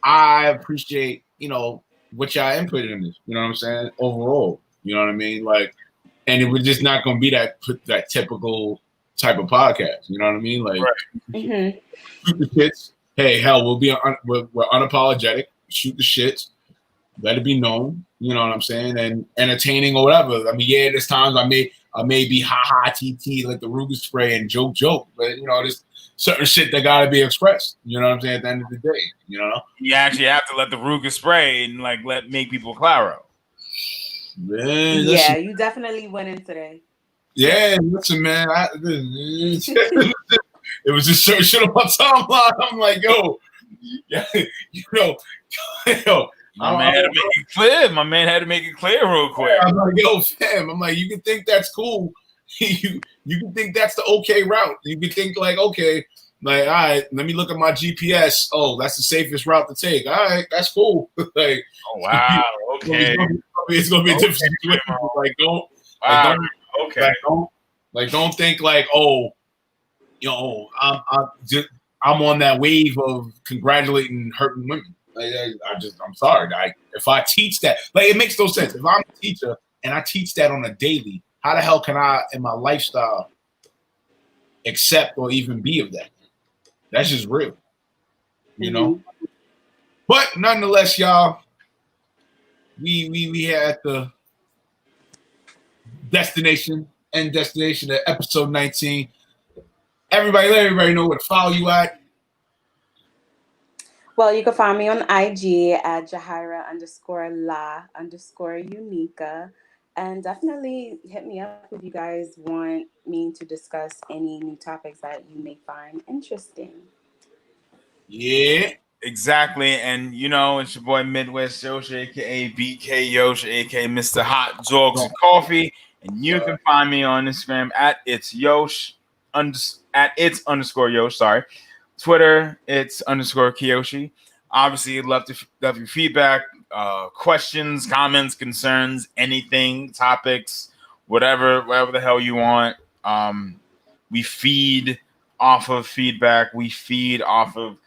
I appreciate, you know, what y'all inputted in this. You know what I'm saying? Overall. You know what I mean? Like, and it was just not gonna be that typical type of podcast. You know what I mean? Like shoot the shits. Hey, hell, we're unapologetic. Shoot the shits. Let it be known. You know what I'm saying? And entertaining or whatever. I mean, yeah, there's times I may be ha TT like the Ruger spray and joke, but you know, there's certain shit that gotta be expressed. You know what I'm saying? At the end of the day, you know. You actually have to let the Ruger spray and like make people claro. Man, yeah, you definitely went in today. Yeah, listen, man. It was just certain shit on my timeline. I'm like, yo, yeah, you know, yo. My man had to make it clear. My man had to make it clear real quick. I'm like, yo, fam. I'm like, you can think that's cool. you can think that's the okay route. You can think like, okay, like, all right, let me look at my GPS. Oh, that's the safest route to take. All right, that's cool. Like, oh wow, okay. It's gonna be a different situation. Like, don't think like, oh, you know, I'm on that wave of congratulating hurting women. Like, I'm sorry. If I teach that, like, it makes no sense. If I'm a teacher and I teach that on a daily, how the hell can I, in my lifestyle, accept or even be of that? That's just real, you know. But nonetheless, y'all, we had the destination at episode 19. Everybody, let everybody know where to follow you at. Well, you can find me on IG at Jahira_La_Unica. And definitely hit me up if you guys want me to discuss any new topics that you may find interesting. Yeah. Exactly. And you know, it's your boy Midwest Yosh, aka BK Yosh, aka Mr. Hot Dogs and Coffee. And you can find me on Instagram at its _Yosh, sorry. Twitter, it's _Kiyoshi. Obviously, love your feedback, questions, comments, concerns, anything, topics, whatever the hell you want. We feed off of feedback. We feed off of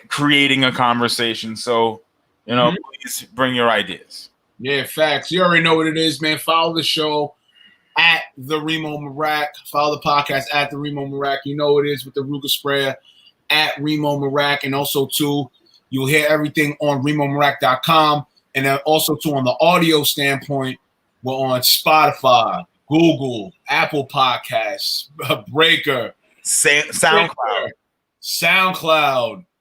creating a conversation. So, you know, please bring your ideas. Yeah, facts. You already know what it is, man. Follow the show at the Remo Marac. Follow the podcast at the Remo Marac. You know what it is with the Ruger Sprayer at Remo Marac. And also, too, you'll hear everything on RemoMarac.com. And then also, too, on the audio standpoint, we're on Spotify, Google, Apple Podcasts, Breaker, SoundCloud.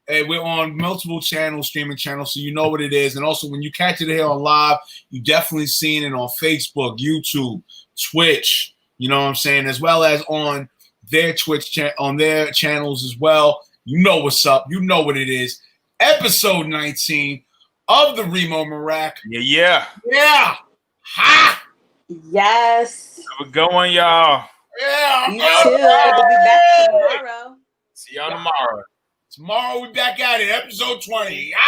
And we're on multiple channels, streaming channels, so you know what it is. And also, when you catch it here on live, you definitely seen it on Facebook, YouTube, Twitch, you know what I'm saying, as well as on their Twitch on their channels as well. You know what's up. You know what it is. Episode 19 of the Remo Marac. Yeah. Ha! Yes. Have a good one, y'all. Yeah. You too. We'll be back tomorrow. See y'all tomorrow. Tomorrow we're back at it. Episode 20. Ah!